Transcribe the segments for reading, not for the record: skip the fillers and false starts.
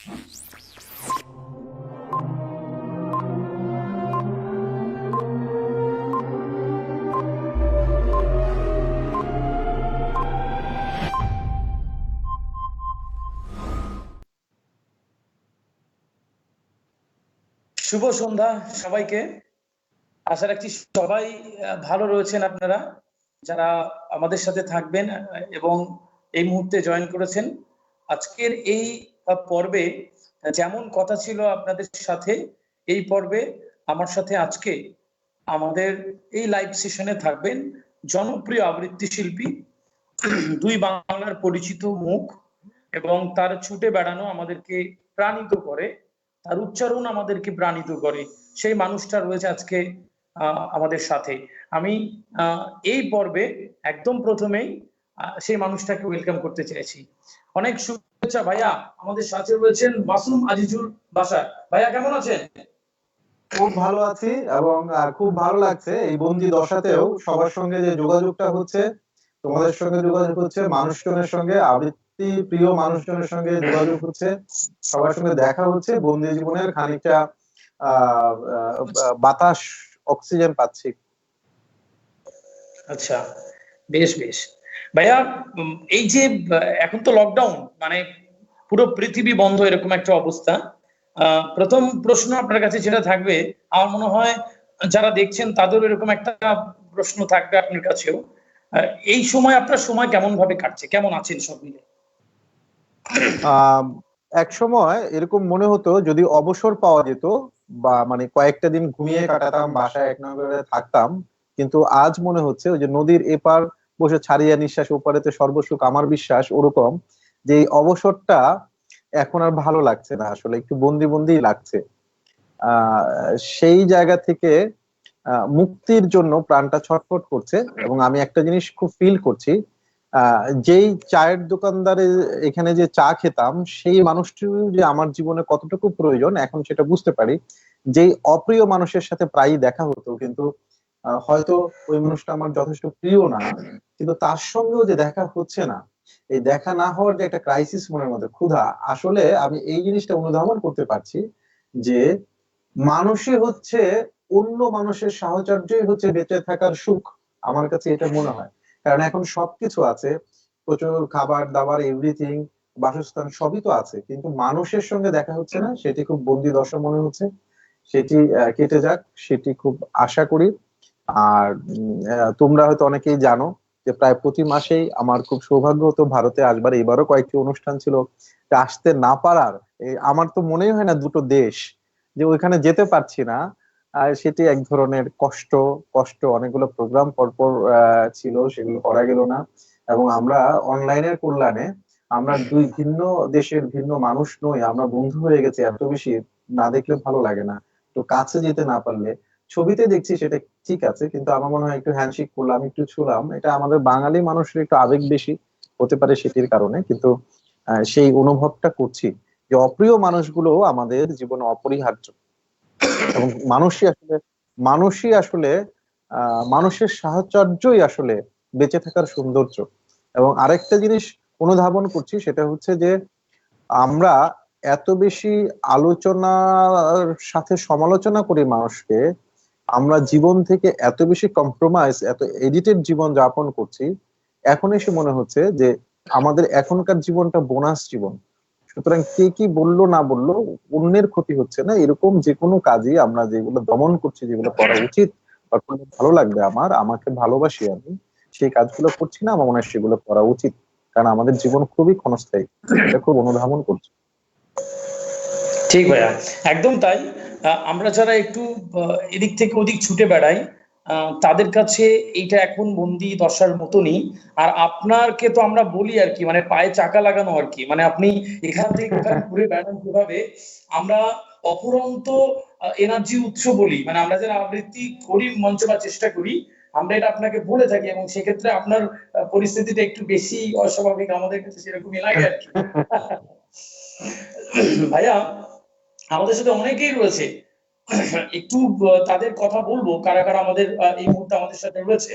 শুভ সন্ধ্যা সবাইকে। আশা রাখছি সবাই ভালো রয়েছেন। আপনারা যারা আমাদের সাথে থাকবেন এবং এই মুহূর্তে জয়েন করেছেন আজকের এই পর্বে, যেমন কথা ছিল আপনাদের সাথে, এই পর্বে আমার সাথে আজকে আমাদের এই লাইভ সেশনে থাকবেন জনপ্রিয় আবৃত্তি শিল্পী, দুই বাংলার পরিচিত মুখ, এবং তার ছুটে বেড়ানো আমাদেরকে প্রাণিত করে, তার উচ্চারণ আমাদেরকে প্রাণিত করে, সেই মানুষটা রয়েছে আজকে আমাদের সাথে। আমি এই পর্বে একদম প্রথমেই সেই মানুষটাকে ওয়েলকাম করতে চাইছি। অনেক শুভেচ্ছা ভাইয়া। আমাদের সাথে রয়েছেন মাসুম আজিজুল বাশার। ভাইয়া কেমন আছেন? খুব ভালো আছি, এবং খুব ভালো লাগছে এই বন্দি দশাতেও সবার সঙ্গে যে যোগাযোগটা হচ্ছে, তোমাদের সঙ্গে যোগাযোগ হচ্ছে, মানুষজনের সঙ্গে, আবৃত্তি প্রিয় মানুষজনের সঙ্গে যোগাযোগ হচ্ছে, সবার সঙ্গে দেখা হচ্ছে, বন্দি জীবনের খানিকটা বাতাস, অক্সিজেন পাচ্ছি। আচ্ছা, বেশ বেশ ভাইয়া। এই যে এখন তো লকডাউন, মানে পুরো পৃথিবী বন্ধ, এরকম একটা অবস্থা। প্রথম প্রশ্ন আপনার কাছে যেটা থাকবে, আমার মনে হয় যারা দেখছেন তাদেরও এরকম একটা প্রশ্ন থাকবে আপনার কাছেও। এই সময় আপনার সময় কেমন ভাবে কাটছে, কেমন আছেন সব মিলে? এক সময় এরকম মনে হতো যদি অবসর পাওয়া যেত, বা মানে কয়েকটা দিন ঘুমিয়ে কাটাতাম, বাসায় এক নগরে থাকতাম, কিন্তু আজ মনে হচ্ছে ওই যে নদীর এপার বসে ছাড়িয়া নিঃশ্বাস ওপারেতে সর্বসুখ, আমার বিশ্বাস ওরকম যে এই অবসরটা এখন আর ভালো লাগছে না, আসলে একটু বন্দি বন্দি লাগছে। সেই জায়গা থেকে মুক্তির জন্য প্রাণটা ছটফট করছে। এবং আমি একটা জিনিস খুব ফিল করছি, যেই চায়ের দোকানদারে এখানে যে চা খেতাম, সেই মানুষটি যে আমার জীবনে কতটুকু প্রয়োজন এখন সেটা বুঝতে পারি। যেই অপ্রিয় মানুষের সাথে প্রায়ই দেখা হতো, কিন্তু হয়তো ওই মানুষটা আমার যথেষ্ট প্রিয় না, কিন্তু তার সঙ্গেও যে দেখা হচ্ছে না, এই দেখা না হওয়ার যে একটা ক্রাইসিস মনের মধ্যে, ক্ষুধা, আসলে আমি এই জিনিসটা অনুধাবন করতে পারছি যে মানুষই হচ্ছে, অন্য মানুষের সাহচর্যই হচ্ছে বেঁচে থাকার সুখ। আমার কাছে এটা মনে হয়, কারণ এখন সবকিছু আছে, প্রচুর খাবার দাবার, এভরিথিং, বাসস্থান সবই তো আছে, কিন্তু মানুষের সঙ্গে দেখা হচ্ছে না, সেটি খুব বন্দি দশা মনে হচ্ছে। সেটি কেটে যাক, সেটি খুব আশা করি। আর তোমরা হয়তো অনেকেই জানো যে প্রায় প্রতি মাসেই আমার খুব সৌভাগ্য হতো ভারতে আসবার। এবারও কয়েকটি অনুষ্ঠান ছিল, আসতে না পারার আমার তো মনেই হয় না দুটো দেশ, যে ওইখানে যেতে পারছি না। আর সেটি এক ধরনের কষ্ট। কষ্ট, অনেকগুলো প্রোগ্রাম পরপর ছিল, সেগুলো করা গেল না। এবং আমরা অনলাইনের কল্যাণে আমরা দুই ভিন্ন দেশের ভিন্ন মানুষ নই, আমরা বন্ধু হয়ে গেছি এত বেশি, না দেখলে ভালো লাগে না। তো কাছে যেতে না পারলে, ছবিতে দেখছি সেটা ঠিক আছে, কিন্তু আমার মনে হয় একটু হ্যান্ডশেক করলাম, একটু ছুলাম, এটা আমাদের বাঙালি মানুষের একটু আবেগ বেশি হতে পারে সেটির কারণে, কিন্তু সেই অনুভবটা করছি যে অপ্রিয় মানুষগুলো আমাদের জীবনে অপরিহার্য। এবং মানুষই আসলে মানুষের সাহচর্যই আসলে বেঁচে থাকার সৌন্দর্য। এবং আরেকটা জিনিস অনুধাবন করছি, সেটা হচ্ছে যে আমরা এত বেশি আলোচনার সাথে সমালোচনা করি মানুষকে, আমরা জীবন থেকে এত বেশি কম্প্রোমাইজ, এত এডিটেড জীবন যাপন করছি, এখন এসে মনে হচ্ছে যে আমাদের এখনকার জীবনটা বোনাস জীবন। সুতরাং কে কি বললো না বললো, অন্যের ক্ষতি হচ্ছে না, এরকম যে কোনো কাজই আমরা যেগুলো দমন করছি, যেগুলো করা উচিত বা করলে ভালো লাগবে আমার, আমাকে ভালোবাসি আমি, সেই কাজগুলো করছি না, আমার মনে হয় সেগুলো করা উচিত। কারণ আমাদের জীবন খুবই ক্ষণস্থায়ী, এটা খুব অনুধাবন করছি। ঠিক ভাইয়া, একদম তাই। আমরা যারা একটু এদিক থেকে ওদিক ছুটে বেড়াই, তাদের কাছে এইটা এখন বন্দি দশার মতনই। আর আপনাকে তো আমরা বলি আর কি, মানে পায়ে চাকা লাগানো আর কি, মানে আপনি এখান থেকে ওখানে ঘুরে বেড়ান যেভাবে, আমরা অফুরন্ত এনার্জি উৎস বলি, মানে আমরা যারা আবৃত্তি করি, মঞ্চ বা চেষ্টা করি, আমরা এটা আপনাকে বলে থাকি, এবং সেক্ষেত্রে আপনার পরিস্থিতিটা একটু বেশি অস্বাভাবিক, আমাদের কাছে সেরকমই লাগে আর কি। ভাইয়া, আমাদের সাথে অনেকেই রয়েছে, একটু তাদের কথা বলবো, কারা কারা আমাদের এই মুহূর্তে আমাদের সাথে রয়েছে,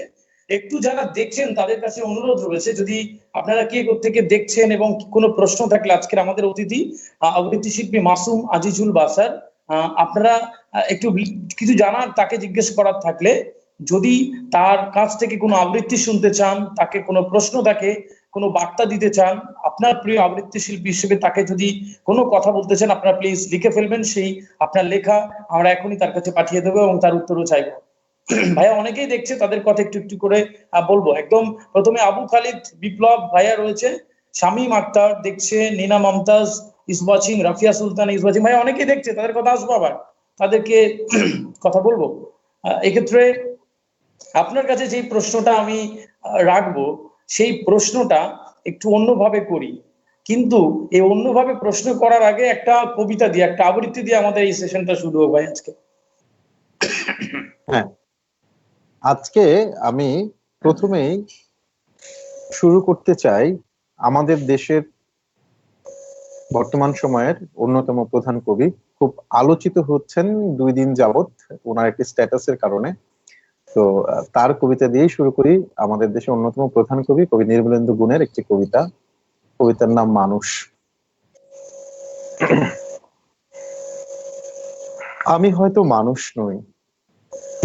একটু যারা দেখছেন তাদের কাছে অনুরোধ রয়েছে, যদি আপনারা কে থেকে দেখছেন এবং কোনো প্রশ্ন থাকলে আজকের আমাদের অতিথি আবৃত্তি শিল্পী মাসুম আজিজুল বাসার, আপনারা একটু কিছু জানার, তাকে জিজ্ঞেস করার থাকলে, যদি তার কাছ থেকে কোনো আবৃত্তি শুনতে চান, তাকে কোনো প্রশ্ন থাকে, কোনো বার্তা দিতে চান, আপনার প্রিয় আবৃত্তি শিল্পী হিসেবে তাকে যদি কোনো কথা বলতে চান, আপনারা প্লিজ লিখে ফেলবেন। সেই আপনার লেখা আমরা এখনই তার কাছে পাঠিয়ে দেবো এবং তার উত্তরও চাইবো। ভাইয়া অনেকেই দেখছে, তাদের কথা একটু একটু করে বলবো। একদম প্রথমে আবু খালিদ বিপ্লব ভাইয়া রয়েছে, শামীম আক্তার দেখছে, Nina Mumtaz is watching, Rafia Sultan is watching. ভাইয়া অনেকেই দেখছে, তাদের কথা আসবো, আবার তাদেরকে কথা বলবো। এক্ষেত্রে আপনার কাছে যে প্রশ্নটা আমি রাখবো, সেই প্রশ্নটা একটু অন্যভাবে করি, কিন্তু এই অন্যভাবে প্রশ্ন করার আগে একটা কবিতা দিয়ে, একটা আবৃত্তি দিয়ে আমাদের এই সেশনটা শুরু হবে ভাই আজকে। হ্যাঁ, আজকে আমি প্রথমেই শুরু করতে চাই আমাদের দেশের বর্তমান সময়ের অন্যতম প্রধান কবি, খুব আলোচিত হচ্ছেন 2 দিন যাবত ওনার একটি স্ট্যাটাসের কারণে। তো তার কবিতা দিয়েই শুরু করি। আমাদের দেশের অন্যতম প্রধান কবি কবি নির্মলেন্দু গুণের একটি কবিতা, কবিতার নাম মানুষ। আমি হয়তো মানুষ নই,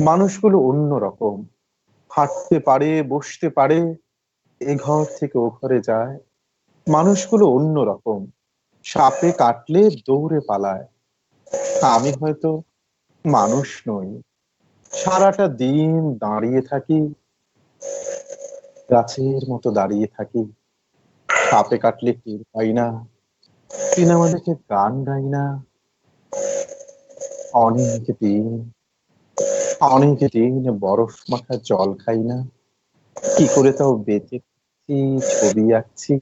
মানুষগুলো অন্যরকম, হাঁটতে পারে, বসতে পারে, এ ঘর থেকে ও ঘরে যায়। মানুষগুলো অন্যরকম, সাপে কাটলে দৌড়ে পালায়। আমি হয়তো মানুষ নই, সারাটা দিন দাঁড়িয়ে থাকি, গাছের মতো দাঁড়িয়ে থাকি, সাপে কাটলে টের পাই না, সিনেমা দেখে গান গাই না। অনেক দিন অনেক দিন বরফ মাখা জল খাই না, কি করে তাও বেঁচে থাকছি, ছবি আঁকছি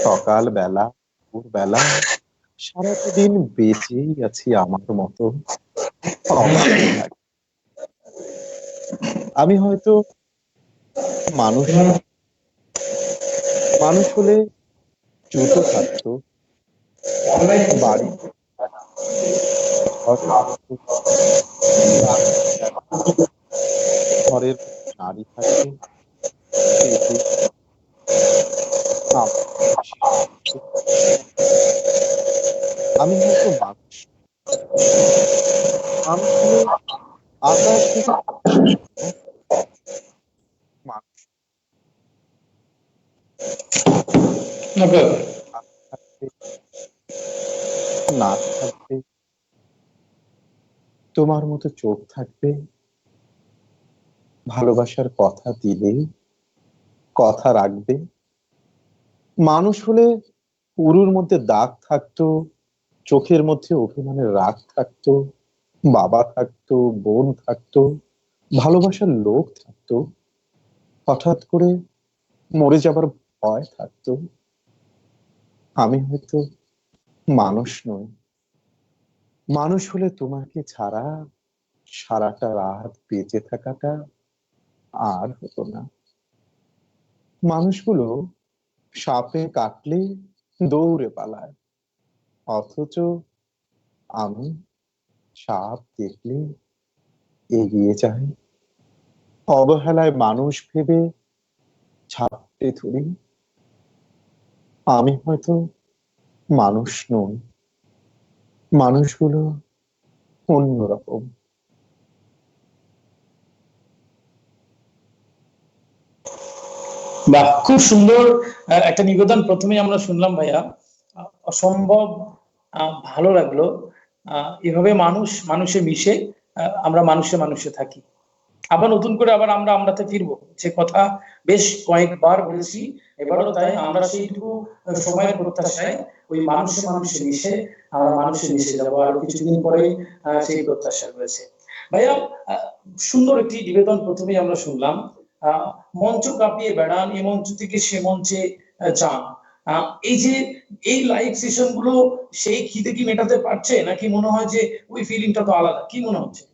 সকাল বেলা দুপুর বেলা, সারাটা দিন বেঁচেই আছি আমার মতো। অবাক লাগে। আমি হয়তো মানুষ নই, মানুষ হলে জুতো থাকতো, বাড়ি ঘর থাকতো, ঘরের নারী থাকতো, পেটে আমার শিশু থাকতো। আমি হয়তো মানুষ, মানুষ হলে আকাশ থেকে মানুষ থাকবে, নাক থাকবে, তোমার মতো চোখ থাকবে, ভালোবাসার কথা দিলে কথা রাখবে। মানুষ হলে উরুর মধ্যে দাগ থাকতো, চোখের মধ্যে অভিমানের রাগ থাকতো, বাবা থাকতো, বোন থাকতো, ভালোবাসার লোক থাকতো, হঠাৎ করে মরে যাবার ভয় থাকতো। আমি হয়তো মানুষ নই, মানুষ হলে তোমাকে ছাড়া সারাটা রাত বেঁচে থাকাটা আর হতো না। মানুষগুলো সাপে কাটলে দৌড়ে পালায়, অথচ আমি সাপ দেখলে এগিয়ে যাই, অবহেলায় মানুষ ভেবে ঝাঁপটে ধরি। আমি হয়তো মানুষ নই, মানুষগুলো অন্যরকম। বাহ, খুব সুন্দর একটা নিবেদন প্রথমেই আমরা শুনলাম ভাইয়া। অসম্ভব ভালো লাগলো। এভাবে মানুষ মানুষে মিশে, আমরা মানুষে মানুষে থাকি। আবার নতুন করে আবার আমরা আমরাতে ফিরবো, যে কথা বেশ কয়েকবার বলেছি, এবারও তাই। আমরা সেইটুকু সময়ের প্রত্যাশায় ওই মানুষে মানুষে মিশে আমরা মানুষে মিশে যাবো আরো কিছুদিন পরে, সেই প্রত্যাশা রয়েছে। ভাইয়া, সুন্দর একটি নিবেদন প্রথমেই আমরা শুনলাম। মঞ্চ কাঁপিয়ে বেড়ান, এ মঞ্চ থেকে সে মঞ্চে যান। এই যে এই লাইভ সেশন গুলো সেই খিদে কি মেটাতে পারছে, নাকি মনে হয় যে ওই ফিলিংটা তো আলাদা? কি মনে হচ্ছে?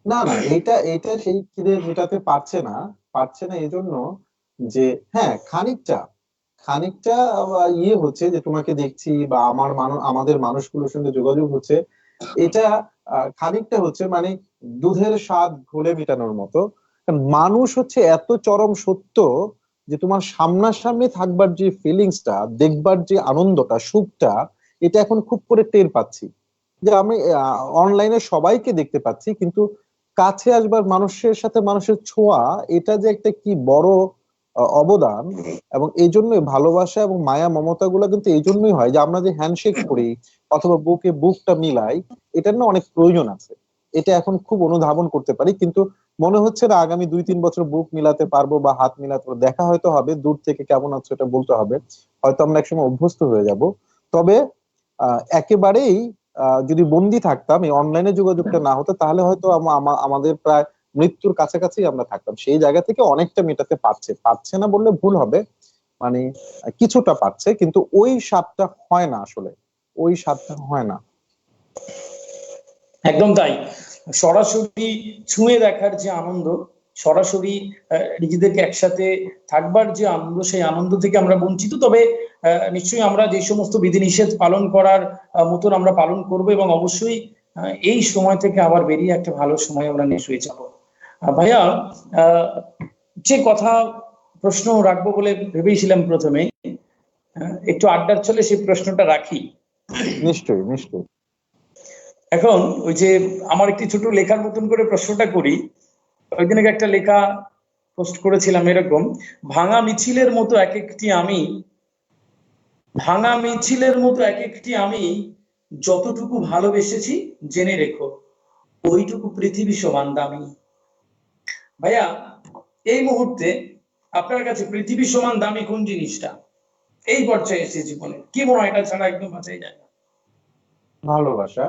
না না, এইটা এইটা সেই খিদে মেটাতে পারছে না এজন্য যে, হ্যাঁ, খানিকটা খানিকটা ইয়ে হচ্ছে যে তোমাকে দেখছি বা আমাদের মানুষগুলোর সঙ্গে যোগাযোগ হচ্ছে, এটা খানিকটা হচ্ছে মানে দুধের স্বাদ ঘোলে মেটানোর মতো। কারণ মানুষ হচ্ছে এত চরম সত্য যে তোমার সামনাসামনি থাকবার যে ফিলিংসটা, দেখবার যে আনন্দটা, সুখটা, এটা এখন খুব করে টের পাচ্ছি। যে আমি অনলাইনে সবাইকে দেখতে পাচ্ছি, কিন্তু কাছে আসবার, মানুষের সাথে মানুষের ছোঁয়া, এটা যে একটা কি বড় অবদান। এবং এই জন্যই ভালোবাসা এবং মায়া মমতা গুলা কিন্তু এই জন্যই হয় যে আমরা যে হ্যান্ডশেক করি অথবা বুকে বুকটা মিলাই, এটার না অনেক প্রয়োজন আছে। এটা এখন খুব অনুধাবন করতে পারি, কিন্তু মনে হচ্ছে না আগামী 2-3 বছর বুক মিলাতে পারবো বা হাত মিলাতে পারবো। দেখা হয়তো হবে, দূর থেকে কেমন আছো এটা বলতে হবে, হয়তো আমরা একসময় অভ্যস্ত হয়ে যাব। তবে একেবারেই যদি বন্দি থাকতাম, এই অনলাইনে যোগাযোগটা না হতো, তাহলে হয়তো আমাদের প্রায় মৃত্যুর কাছাকাছি আমরা থাকতাম। সেই জায়গা থেকে অনেকটা মেটাতে পারছে, পারছে না বললে ভুল হবে, মানে কিছুটা পারছে, কিন্তু ওই স্বাদটা হয় না আসলে, ওই স্বাদটা হয় না। একদম তাই। সরাসরি ছুঁয়ে দেখার যে আনন্দ, সরাসরি নিজেদেরকে একসাথে থাকবার যে আনন্দ, সেই আনন্দ থেকে আমরা বঞ্চিত। তবে নিশ্চয়ই আমরা যে সমস্ত বিধিনিষেধ পালন করার মতন আমরা পালন করব, এবং অবশ্যই এই সময় থেকে আবার বেরিয়ে একটা ভালো সময় আমরা নিশ্চয়ই যাব। ভাইয়া, যে কথা প্রশ্ন রাখবো বলে ভেবেছিলাম প্রথমে, একটু আড্ডার চলে সেই প্রশ্নটা রাখি। নিশ্চয়ই নিশ্চয়ই। এখন ওই যে আমার একটি ছোট লেখার মতন করে প্রশ্নটা করি। ওই দিন একটা লেখা পোস্ট করেছিলাম এরকম: ভাঙা মিছিলের মতো এক একটি আমি, ভাঙা মিছিলের মতো এক একটি আমি, যতটুকু ভালোবেসেছি জেনে রেখো, ওইটুকু পৃথিবী সমান দামি। ভাইয়া, এই মুহূর্তে আপনার কাছে পৃথিবী সমান দামি কোন জিনিসটা? এই পর্যায়ে এসে জীবনে কি মনে হয়, এটা ছাড়া একদম বাঁচাই যায় না? ভালোবাসা।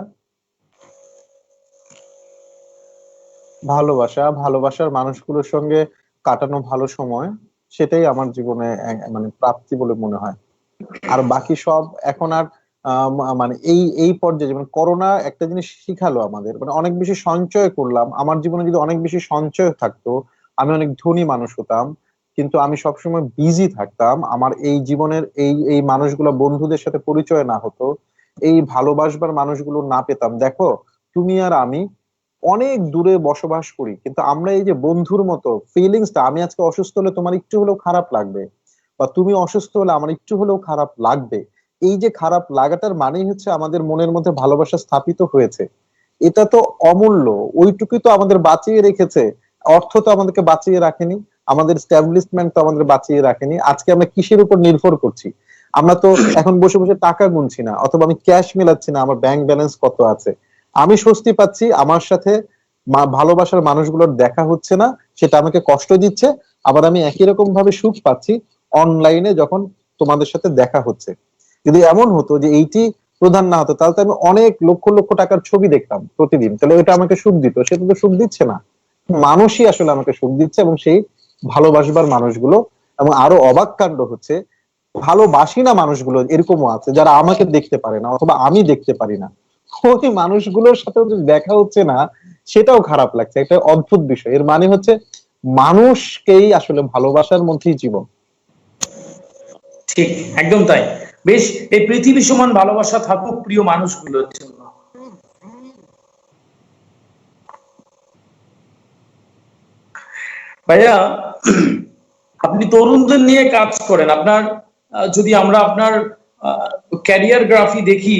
ভালোবাসা, ভালোবাসার মানুষগুলোর সঙ্গে কাটানো ভালো সময়, সেটাই আমার জীবনে মানে প্রাপ্তি বলে মনে হয়। আর বাকি সব এখন আর মানে এই এই পর্যায়ে, যেমন করোনা একটা জিনিস শিখালো আমাদের, মানে অনেক বেশি সঞ্চয় করলাম। আমার জীবনে যদি অনেক বেশি সঞ্চয় থাকতো, আমি অনেক ধনী মানুষ হতাম। কিন্তু আমি সবসময় বিজি থাকতাম, আমার এই জীবনের এই এই মানুষগুলো, বন্ধুদের সাথে পরিচয় না হতো, এই ভালোবাসবার মানুষগুলো না পেতাম। দেখো, তুমি আর আমি অনেক দূরে বসবাস করি, কিন্তু আমরা এই যে বন্ধুর মতো ফিলিংসটা, আমি আজকে অসুস্থ হলে তোমার একটু হলেও খারাপ লাগবে, বা তুমি অসুস্থ হলে আমার একটু হলেও খারাপ লাগবে। এই যে খারাপ লাগাটার মানেই হচ্ছে আমাদের মনের মধ্যে ভালোবাসা স্থাপিত হয়েছে। এটা তো অমূল্য, ওইটুকুই তো আমাদের বাঁচিয়ে রেখেছে। অর্থ তো আমাদেরকে বাঁচিয়ে রাখেনি, আমাদের স্ট্যাবলিশমেন্ট তো আমাদের বাঁচিয়ে রাখেনি। আজকে আমরা কিসের উপর নির্ভর করছি? আমরা তো এখন বসে বসে টাকা গুনছি না, অথবা আমি ক্যাশ মিলাচ্ছি না আমার ব্যাংক ব্যালেন্স কত আছে। আমি স্বস্তি পাচ্ছি আমার সাথে ভালোবাসার মানুষগুলোর দেখা হচ্ছে না, সেটা আমাকে কষ্ট দিচ্ছে। আবার আমি একই রকম ভাবে সুখ পাচ্ছি অনলাইনে যখন তোমাদের সাথে দেখা হচ্ছে। যদি এমন হতো যে এইটি প্রধান না হতো, তাহলে তো আমি অনেক লক্ষ লক্ষ টাকার ছবি দেখতাম প্রতিদিন, তাহলে ওটা আমাকে সুখ দিত। সেটা তো সুখ দিচ্ছে না, মানুষই আসলে আমাকে সুখ দিচ্ছে, এবং সেই ভালোবাসবার মানুষগুলো। এবং আরো অবাক কাণ্ড হচ্ছে, ভালোবাসি না মানুষগুলো এরকমও আছে যারা আমাকে দেখতে পারে না, অথবা আমি দেখতে পারি না। ওই মানুষগুলোর সাথে দেখা হচ্ছে না, সেটাও খারাপ লাগছে। একটা অদ্ভুত বিষয়। এর মানে হচ্ছে মানুষকেই আসলে ভালোবাসার মধ্যেই জীবন। ঠিক, একদম তাই। বেশ, এই পৃথিবী সমান ভালোবাসা থাকুক প্রিয় মানুষগুলোর জন্য। ভাইয়া, আপনি তরুণদের নিয়ে কাজ করেন। আপনার যদি আমরা আপনার ক্যারিয়ার গ্রাফি দেখি,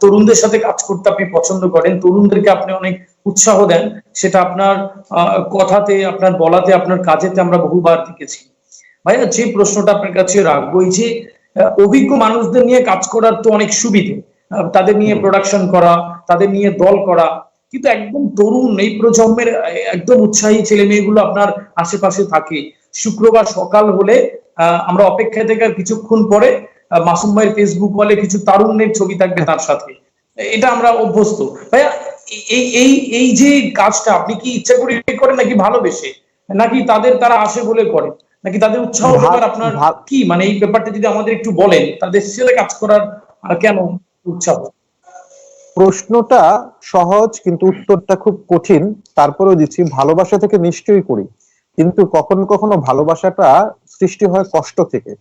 তরুণদের সাথে কাজ করতে আপনি পছন্দ করেন, তরুণদেরকে আপনি অনেক উৎসাহ দেন। সেটা আপনার কথাতে, আপনার বলাতে, আপনার কাজেতে আমরা বহুবার দেখেছি। ভাইয়া, যে প্রশ্নটা আপনার কাছে রাখবো, এই যে অভিজ্ঞ মানুষদের নিয়ে কাজ করার তো অনেক সুবিধে, তাদের নিয়ে প্রোডাকশন করা, তাদের নিয়ে দল করা, কিন্তু একদম তরুণ এই প্রজন্মের একদম উৎসাহী ছেলে মেয়েগুলো আপনার আশেপাশে থাকে। শুক্রবার সকাল হলে আমরা অপেক্ষায় থেকে কিছুক্ষণ পরে মাসুম ভাইয়ের ফেসবুক বলে কিছু তারুণ্যের ছবি থাকবে তার সাথে। এটা আমরা অভ্যস্ত। ভাইয়া, এই এই এই যে কাজটা আপনি কি ইচ্ছা করে করেন, নাকি ভালোবেসে, নাকি তারা আসে বলে করে, নাকি তাদের উৎসাহ দেওয়ার আপনার কি মানে, এই ব্যাপারটা যদি আমাদের একটু বলেন, তাদের সাথে কাজ করার কেন উৎসাহ? প্রশ্নটা সহজ, কিন্তু উত্তরটা খুব কঠিন। তারপরেও দিচ্ছি, ভালোবাসা থেকে নিশ্চয়ই করি, কিন্তু কখনো কখনো ভালোবাসাটা সৃষ্টি হয় কষ্ট থেকে।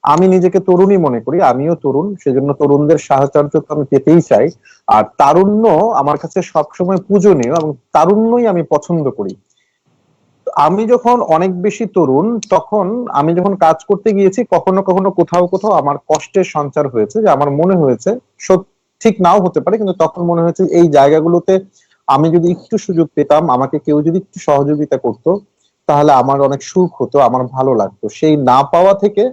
আমি নিজেকে তরুণই মনে করি, আমিও তরুণ, সেজন্য তরুণদের সাহচর্য তো আমি পেতেই চাই। আর তারুণ্য আমার কাছে সবসময় পূজনীয়, এবং তারুণ্যই আমি পছন্দ করি। আমি যখন অনেক বেশি তরুণ, তখন আমি যখন কাজ করতে গিয়েছি, কখনো কখনো কোথাও কোথাও আমার কষ্টের সঞ্চার হয়েছে, যে আমার মনে হয়েছে, ঠিক নাও হতে পারে, কিন্তু তখন মনে হয়েছে এই জায়গাগুলোতে আমি যদি একটু সুযোগ পেতাম, আমাকে কেউ যদি একটু সহযোগিতা করতো, তাহলে আমার অনেক সুখ হতো, আমার ভালো লাগতো। সেই না পাওয়া থেকে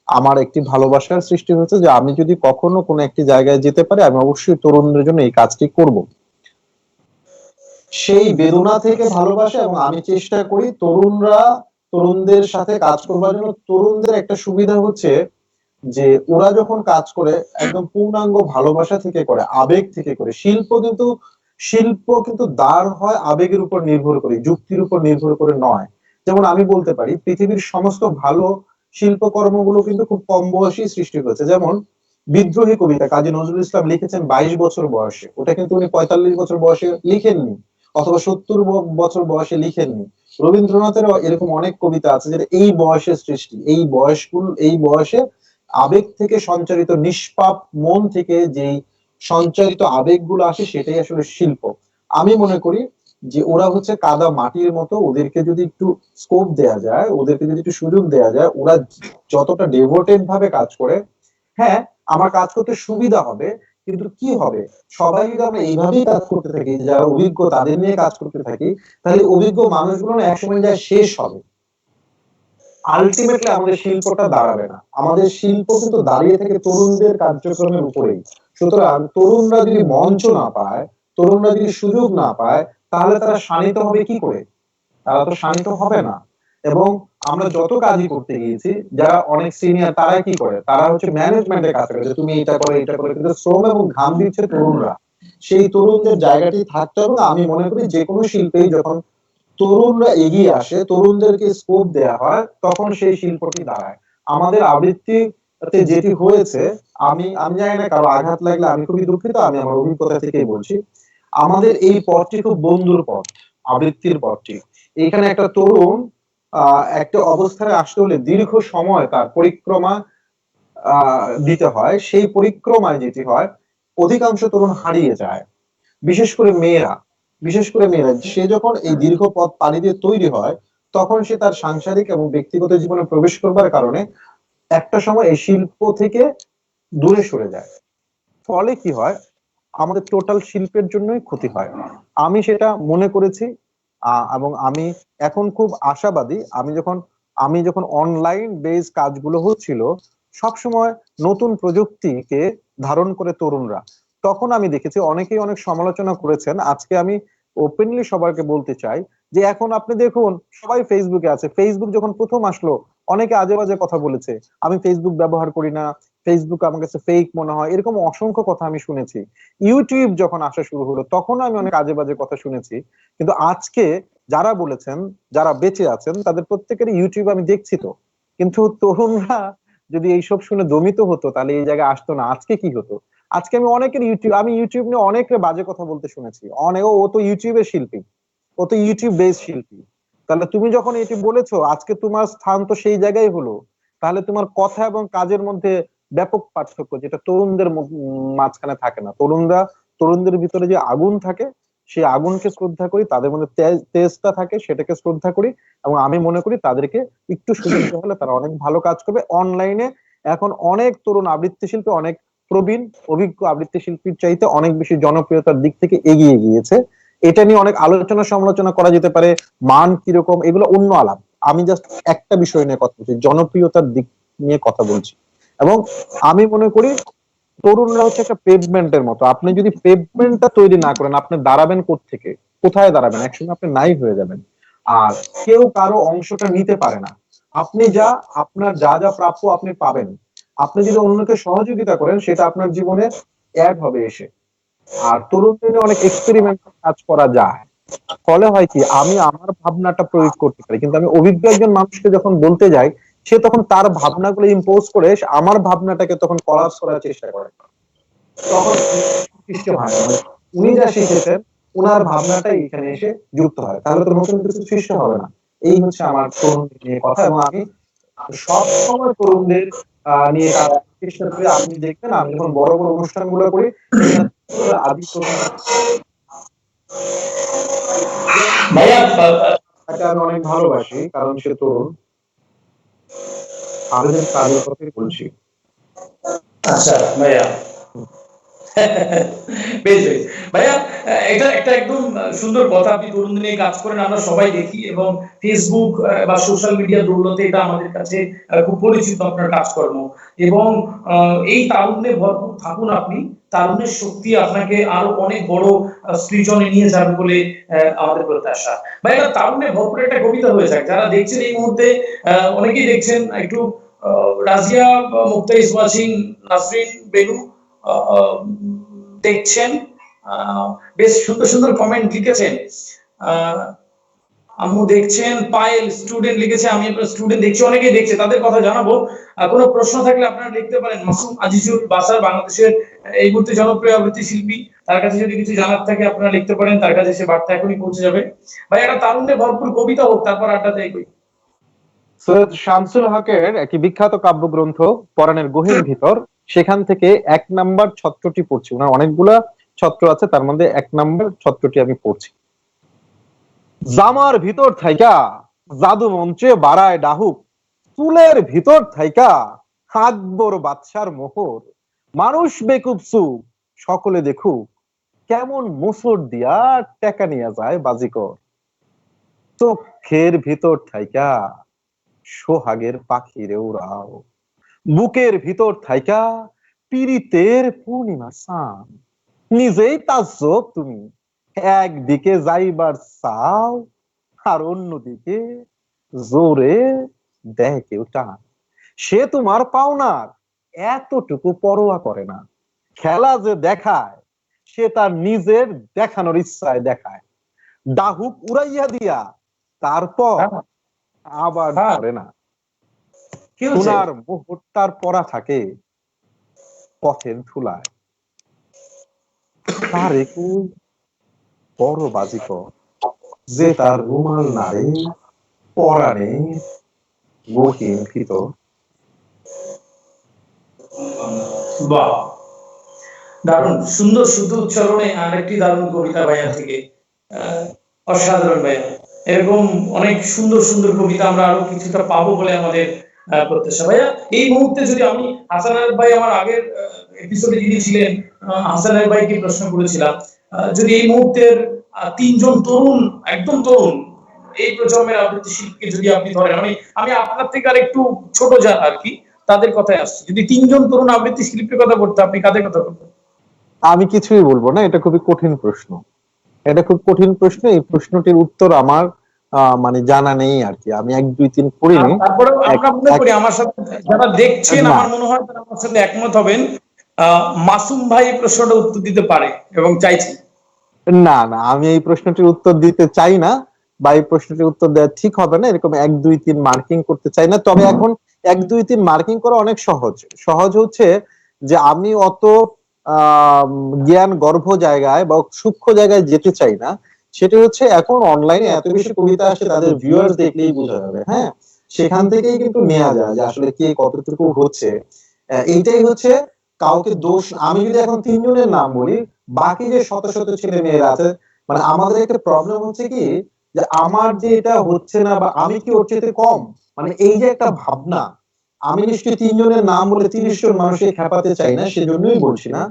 আমার একটি ভালোবাসার সৃষ্টি হয়েছে, যে আমি যদি কখনো কোনো একটি জায়গায় যেতে পারি, আমি অবশ্যই তরুণদের জন্য এই কাজটি করব। সেই বেদনা থেকে ভালোবাসা, এবং আমি চেষ্টা করি তরুণদের সাথে কাজ করবার জন্য। তরুণদের একটা সুবিধা হচ্ছে যে ওরা যখন কাজ করে একদম পূর্ণাঙ্গ ভালোবাসা থেকে করে, আবেগ থেকে করে। শিল্প কিন্তু দাঁড় হয় আবেগের উপর নির্ভর করে, যুক্তির উপর নির্ভর করে নয়। যেমন আমি বলতে পারি, পৃথিবীর সমস্ত ভালো শিল্পকর্মগুলো কিন্তু খুব কম বয়সেই সৃষ্টি হয়েছে। যেমন বিদ্রোহী কবিতা কাজী নজরুল ইসলাম লিখেছেন 22 বছর বয়সে, ওটা কিন্তু উনি 45 বছর বয়সে লিখেননি, অথবা 70 বছর বয়সে লিখেননি। রবীন্দ্রনাথেরও এরকম অনেক কবিতা আছে যেটা এই বয়সের সৃষ্টি। এই বয়সে আবেগ থেকে সঞ্চারিত, নিষ্পাপ মন থেকে যেই সঞ্চারিত আবেগগুলো আসে, সেটাই আসলে শিল্প। আমি মনে করি যে ওরা হচ্ছে কাদা মাটির মতো, ওদেরকে যদি একটু স্কোপ দেয়া যায়, ওদেরকে যদি একটু সুযোগ দেয়া যায়, ওরা যতটা ডেভোটেড ভাবে কাজ করে, হ্যাঁ, আমার কাজ করতে সুবিধা হবে। কিন্তু কি হবে, সবাই যদি আমরা এইভাবেই কাজ করতে থাকি, যারা অভিজ্ঞ তাদের নিয়ে কাজ করতে থাকি, তাহলে অভিজ্ঞ মানুষগুলো না একসময় যায় শেষ হবে। আলটিমেটলি আমাদের শিল্পটা দাঁড়াবে না। আমাদের শিল্প কিন্তু দাঁড়িয়ে থাকে তরুণদের কার্যক্রমের উপরেই। সুতরাং তরুণরা যদি মঞ্চ না পায়, তরুণরা যদি সুযোগ না পায়, তাহলে তারা শাণিত হবে কি করে? তারা তো শাণিত হবে না। এবং আমরা যত কাজই করতে গিয়েছি, যারা অনেক সিনিয়র, তারা কি করে, তারা হচ্ছে ম্যানেজমেন্টের কাজ করে, যে তুমি এটা করো এটা করো, কিন্তু শ্রম এবং ঘাম দিচ্ছে তরুণরা। সেই তরুণদের জায়গাটি থাকতে হবে। আমি মনে করি যে কোনো শিল্পেই যখন তরুণরা এগিয়ে আসে, তরুণদেরকে স্কোপ দেয়া হয়, তখন সেই শিল্পটি দাঁড়ায়। আমাদের আবৃত্তিতে যেটি হয়েছে, আমি আমি জানি না, কারো আঘাত লাগলে আমি খুবই দুঃখিত, আমি আমার অভিজ্ঞতা থেকেই বলছি। আমাদের এই পথটি খুব বন্ধুর পথ, আবৃত্তির পথটি। এখানে একটা তরুণ একটা অবস্থায় আসতে হলে দীর্ঘ সময় তার পরিক্রমা দিতে হয়। সেই পরিক্রমায় যেটি হয়, অধিকাংশ তরুণ হারিয়ে যায়। বিশেষ করে মেয়েরা, সে যখন এই দীর্ঘ পথ পাড়ি দিয়ে তৈরি হয়, তখন সে তার সাংসারিক এবং ব্যক্তিগত জীবনে প্রবেশ করবার কারণে একটা সময় এই শিল্প থেকে দূরে সরে যায়। ফলে কি হয়, আমাদের টোটাল শিল্পের জন্যই ক্ষতি হয়। আমি সেটা মনে করেছি, এবং আমি এখন খুব আশাবাদী। আমি যখন অনলাইন বেস কাজগুলো হচ্ছিল, সবসময় নতুন প্রযুক্তিকে ধারণ করে তরুণরা, তখন আমি দেখেছি অনেকেই অনেক সমালোচনা করেছেন। আজকে আমি ওপেনলি সবাইকে বলতে চাই যে এখন আপনি দেখুন, সবাই ফেসবুকে আছে। ফেসবুক যখন প্রথম আসলো, অনেকে আজে বাজে কথা বলেছে, আমি ফেসবুক ব্যবহার করি না, ফেসবুক আমার কাছে ফেক মনে হয়, এরকম অসংখ্য কথা আমি শুনেছি। ইউটিউব যখন আসা শুরু হলো, তখন আমি অনেক আজে বাজে কথা শুনেছি। কিন্তু আজকে যারা বলেছেন, যারা বেঁচে আছেন, তাদের প্রত্যেকের ইউটিউব আমি দেখছি তো। কিন্তু তরুণরা যদি এইসব শুনে দমিত হতো, তাহলে এই জায়গায় আসতো না। আজকে কি হতো? আজকে আমি ইউটিউব নিয়ে অনেকের বাজে কথা বলতে শুনেছি। ও তো ইউটিউবের শিল্পী, ও তো ইউটিউব বেস শিল্পী। তাহলে তুমি যখন এটি বলেছো, আজকে তোমার স্থান তো সেই জায়গায় হলো। তাহলে তোমার কথা এবং কাজের মধ্যে ব্যাপক পার্থক্য, যেটা তরুণদের মাঝখানে থাকে না। তরুণদের ভিতরে যে আগুন থাকে, সেই আগুনকে শ্রদ্ধা করি, তাদের মধ্যে তেজটা থাকে, সেটাকে শ্রদ্ধা করি। এবং আমি মনে করি তাদেরকে একটু সুযোগ দেওয়া হলে তারা অনেক ভালো কাজ করবে। অনলাইনে এখন অনেক তরুণ আবৃত্তি শিল্পী অনেক প্রবীণ অভিজ্ঞ আবৃত্তি শিল্পীর চাইতে অনেক বেশি জনপ্রিয়তার দিক থেকে এগিয়ে গিয়েছে। এটা নিয়ে অনেক আলোচনা সমালোচনা করা যেতে পারে, মান কিরকম, এগুলো অন্য আলাপ। আমি জাস্ট একটা বিষয় নিয়ে কথা বলছি, জনপ্রিয়তার দিক নিয়ে কথা বলছি। এবং আমি মনে করি তরুণরা হচ্ছে একটা পেভমেন্টের মতো। আপনি যদি পেভমেন্টটা তৈরি না করেন, আপনি দাঁড়াবেন কোত্থেকে? কোথায় দাঁড়াবেন? একসময় আপনি নাই হয়ে যাবেন। আর কেউ কারো অংশটা নিতে পারে না। আপনার যা যা প্রাপ্য আপনি পাবেন। আপনি যদি অন্যকে সহযোগিতা করেন, সেটা আপনার জীবনে অ্যাড হবে এসে। আর তরুণদের অনেক এক্সপেরিমেন্টাল কাজ করা যায়। ফলে হয় কি, আমি আমার ভাবনাটা প্রয়োগ করতে পারি, কিন্তু আমি অভিজ্ঞ একজন মানুষকে যখন বলতে যাই, সে তখন তার ভাবনাগুলো ইম্পোজ করে আমার ভাবনাটাকে তখন কলাপস করার চেষ্টা করে। তখন সৃষ্টি হয় না। মানে উনি যা শিখেছেন, উনার ভাবনাটাই এখানে এসে যুক্ত হয়, তাহলে তো নতুন কিছু সৃষ্টি হবে না। এই হচ্ছে আমার তরুণদের নিয়ে কথা। এবং আমি সব সময় তরুণদের নিয়ে কাজ করার চেষ্টা করি। আপনি দেখবেন, আমি যখন বড় বড় অনুষ্ঠানগুলো করি, সেখানে আদি তরুণ ভাইয়া তাকে আমি অনেক ভালোবাসি, কারণ সে তরুণ। আবেদের কাজের কথাই বলছি। আচ্ছা ভাইয়া, বেশ বেশ ভাইয়া, এটা একটা একদম সুন্দর কথা। আপনি তরুণ নিয়ে কাজ করেন, আমরা সবাই দেখি, এবং ফেসবুক বা সোশ্যাল মিডিয়ার দৌলতে এটা আমাদের কাছে খুব পরিচিত আপনার কাজকর্ম। এবং এই তারুণ্যে ভরপুর থাকুন আপনি, তারুণ্যের শক্তি আপনাকে আরো অনেক বড় সৃজনে নিয়ে যাবে বলে আমাদের প্রত্যাশা। ভাই, এটা তারুণ্যে ভরপুর একটা কবিতা হয়ে যায়। যারা দেখছেন এই মুহূর্তে, অনেকেই দেখছেন একটু, রাজিয়া মুক্তা ইজ ওয়াচিং, নাসরিন বেনু দেখছেন, বেশ সুন্দর সুন্দর কমেন্ট লিখেছেন। আম্মু দেখছেন, পায়েল স্টুডেন্ট লিখেছে, আমি আপনার স্টুডেন্ট দেখছি, অনেকেই দেখছে, তাদের কথা জানাবো। কোনো প্রশ্ন থাকলে আপনারা লিখতে পারেন। মাসুম আজিজুল বাসার, বাংলাদেশের এই মুহূর্তে জনপ্রিয় আবৃত্তি শিল্পী, তার কাছে যদি কিছু জানার থাকে আপনারা লিখতে পারেন, তার কাছে সে বার্তা এখনই পৌঁছে যাবে। ভাই, একটা তারুণ্যে ভরপুর কবিতা হোক, তারপর আড্ডা দেয় কই। সৈয়দ শামসুল হকের একটি বিখ্যাত কাব্যগ্রন্থ পরাণের গহীন ভিতর, সেখান থেকে 1 নাম্বার ছত্রটি পড়ছি। ওনার অনেকগুলা ছত্র আছে, তার মধ্যে 1 নাম্বার ছত্রটি আমি পড়ছি। জামার ভিতর থাইকা জাদু মঞ্চে বাড়ায় ডাহুক, চুলের ভিতর থাইকা আকবর বাদশার মোহর, মানুষ বেকুব চুপ, সকলে দেখুক, কেমন মোসর দিয়া টেকা নিয়ে যায় বাজিকর, চোখের ভিতর থাইকা সোহাগের পাখি রে উড়াও, বুকের ভিতর থাইকা পীড়িতের পূর্ণিমা চাঁদ, নিজেই তাজ্জব তুমি, একদিকে যাইবার চাও আর অন্যদিকে জোরে দেয় কেউ টান, সে তোমার পাওনার এতটুকু পরোয়া করে না, খেলা যে দেখায় সে তার নিজের দেখানোর ইচ্ছায় দেখায়, ডাহুক উড়াইয়া দিয়া তারপর আবার হ্যাঁ, ধরে না, কি হচ্ছে? সোনার মুহূর্তার পরা থাকে পথের ধুলায়, তার একুই বড় বাজিকর, যে তার রুমাল নাড়ে পরাণে গহীন ভিতর। বাহ, দারুণ সুন্দর শুদ্ধ উচ্চারণে আরেকটি দারুণ কবিতা ভাইয়া থেকে। আহ, অসাধারণ ভাইয়া। এরকম অনেক সুন্দর সুন্দর কবিতা আমরা আরো কিছুটা পাবো বলে আমাদের প্রত্যাশা। ভাইয়া, এই মুহূর্তে যদি আমি হাসান আরেফ ভাই, আমার আগের এপিসোডে যিনি ছিলেন, হাসান আরেফ ভাইকে প্রশ্ন করেছিলাম, যদি এই মুহূর্তের তিনজন তরুণ, একদম তরুণ, এই প্রজন্মের আবৃত্তি শিল্পীকে যদি আপনি ধরেন, আমি আপনার থেকে আর একটু ছোট যান আর কি, তাদের কথায় আসছে, যদি তিনজন তরুণ আবৃত্তি শিল্পীর কথা বলতে, আপনি কাদের কথা বলতেন? আমি কিছুই বলবো না, এটা খুবই কঠিন প্রশ্ন। এটা খুব কঠিন প্রশ্ন, এই প্রশ্নটির উত্তর আমার মানে জানা নেই আর কি। আমি 1 2 3 পড়িনি। তারপরে আমরা মনে করি, আমার সাথে যারা দেখছেন, না আমার মনে হয় তারা আমার সাথে একমত হবেন, মাসুম ভাই প্রশ্নটা উত্তর দিতে পারে এবং চাইছি। না না, আমি এই প্রশ্নটির উত্তর দিতে চাই না, বা এই প্রশ্নটির উত্তর দেওয়া ঠিক হবে না, এরকম 1 2 3 মার্কিং করতে চাই না। তবে এখন 1 2 3 মার্কিং করা অনেক সহজ। সহজ হচ্ছে যে আমি অত জ্ঞান গর্ভ জায়গায় বা সূক্ষ্ম জায়গায় যেতে চাই না। সেটা হচ্ছে এখন অনলাইনে এত বেশি কবিতা আসে, তাদের ভিউয়ার্স দেখলেই বোঝা যাবে। হ্যাঁ, সেখান থেকেই কিন্তু নেওয়া যায় যে আসলে কে কতটুকু হচ্ছে। এইটাই হচ্ছে, কাউকে দোষ, আমি যদি এখন 3 জনের নাম বলি, বাকি যে শত শত ছেলে মেয়েরা আছে, মানে আমাদের একটা প্রবলেম হচ্ছে কি, যে আমার যে এটা হচ্ছে না বা আমি কি ওর চেয়ে কম, মানে এই যে একটা ভাবনা, আমি নিশ্চয়ই 3 জনের নাম বলে 30 জন মানুষকে খেপাতে চাই না, সেজন্যই বলছি না।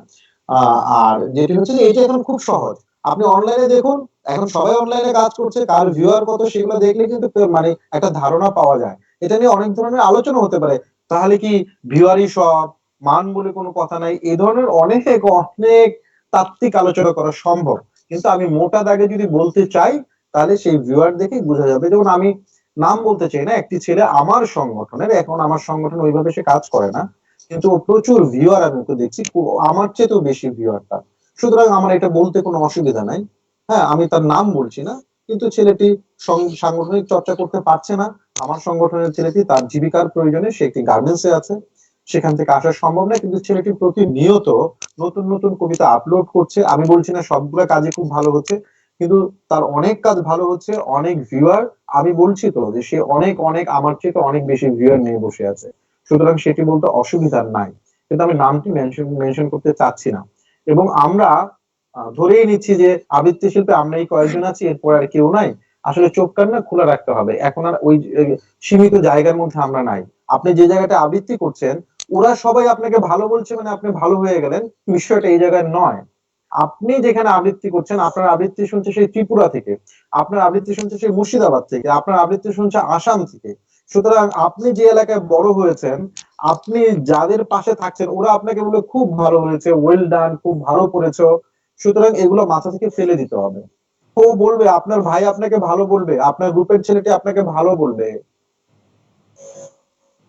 আর যেটা হচ্ছে যে এটা এখন খুব সহজ, আপনি অনলাইনে দেখুন, এখন সবাই অনলাইনে কাজ করছে, কার ভিউয়ার কত সেগুলো দেখলে কিন্তু মানে একটা ধারণা পাওয়া যায়। এটা নিয়ে অনেক ধরনের আলোচনা হতে পারে, তাহলে কি ভিউয়ারই সব, মান বলে কোনো কথা নাই, এই ধরনের অনেক অনেক তাত্ত্বিক আলোচনা করা সম্ভব। কিন্তু আমি মোটা দাগে যদি বলতে চাই, তাহলে সেই ভিউয়ার দেখে বোঝা যাবে। যেমন আমি নাম বলতে চাই না, একটি ছেলে আমার সংগঠনের, এখন আমার সংগঠন ওইভাবে সে কাজ করে না, কিন্তু ও প্রচুর ভিউয়ার আমি ওকে দেখছি, আমার চেয়েও বেশি ভিউয়ার তার। সুতরাং আমার এটা বলতে কোনো অসুবিধা নাই। হ্যাঁ, আমি তার নাম বলছি না, কিন্তু ছেলেটি সাংগঠনিক চর্চা করতে পারছে না। আমার সংগঠনের ছেলেটি তার জীবিকার প্রয়োজনে সে একটি গার্মেন্টসে আছে, সেখান থেকে আসা সম্ভব না, কিন্তু ছেলেটি প্রতিনিয়ত নতুন নতুন কবিতা আপলোড করছে। আমি বলছি না সবগুলো কাজে খুব ভালো হচ্ছে, কিন্তু তার অনেক কাজ ভালো হচ্ছে, অনেক ভিউয়ার। আমি বলছি তো যে সে অনেক অনেক আমার চেয়ে অনেক বেশি ভিউয়ার নিয়ে বসে আছে, সুতরাং সেটি বলতে অসুবিধা নাই। কিন্তু আমি নামটি মেনশন করতে চাচ্ছি না। এবং আমরা ধরেই নিচ্ছি যে আবৃত্তি শিল্পে আমরা এই কয়েকজন আছি, এরপর আর কেউ নাই। আসলে চোখ কান না খোলা রাখতে হবে। এখন আর ওই সীমিত জায়গার মধ্যে আমরা নাই। আপনি যে জায়গাটা আবৃত্তি করছেন, ওরা সবাই আপনাকে ভালো বলছে মানে আপনি ভালো হয়ে গেলেন, বিষয়টা এই জায়গায় নয়। আপনি যেখানে আবৃত্তি করছেন, আপনার আবৃত্তি শুনছে সেই ত্রিপুরা থেকে, আপনার আবৃত্তি শুনছে সেই মুর্শিদাবাদ থেকে, আপনার আবৃত্তি শুনছে আসাম থেকে। সুতরাং আপনি যে এলাকায় বড় হয়েছেন, আপনি যাদের পাশে থাকছেন ওরা আপনাকে বলে খুব ভালো হয়েছে, ওয়েল ডান, খুব ভালো করেছো। সুতরাং এগুলো মাথা থেকে ফেলে দিতে হবে। ও বলবে, আপনার ভাই আপনাকে ভালো বলবে, আপনার গ্রুপের ছেলেটি আপনাকে ভালো বলবে।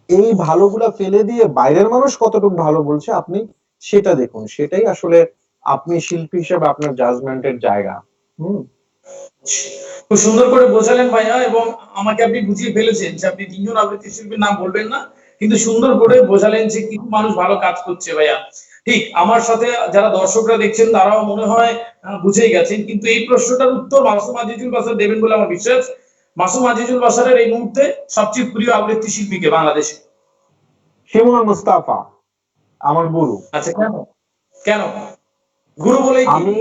এই ভালোগুলা ফেলে দিয়ে বাইরের মানুষ কতটুকু ভালো বলছে আপনি সেটা দেখুন। সেটাই আসলে আপনি শিল্পী হিসেবে আপনার জাজমেন্টের জায়গা। হুম। খুব সুন্দর করে বোঝালেন ভাইয়া, এবং আমাকে আপনি বুঝিয়ে ফেলেছেন যে আপনি তিনজন আবৃত্তি শিল্পীর নাম বলবেন না, কিন্তু সুন্দর করে বোঝালেন যে কিছু মানুষ ভালো কাজ করছে ভাইয়া। ঠিক আমার সাথে যারা দর্শকরা দেখছেন তারাও মনে হয় বুঝেই গেছেন, কিন্তু এই প্রশ্নটার উত্তর মাসুম আজিজুল বাসার দেবেন বলে আমার বিশ্বাস। মাসুম আজিজুল বাসারের এই মুহূর্তে সবচেয়ে প্রিয় আবৃত্তি শিল্পীকে বাংলাদেশে? শিমুল মুস্তাফা, আমার গুরু। আচ্ছা, কেন? কেন গুরু বলেই কি? আমি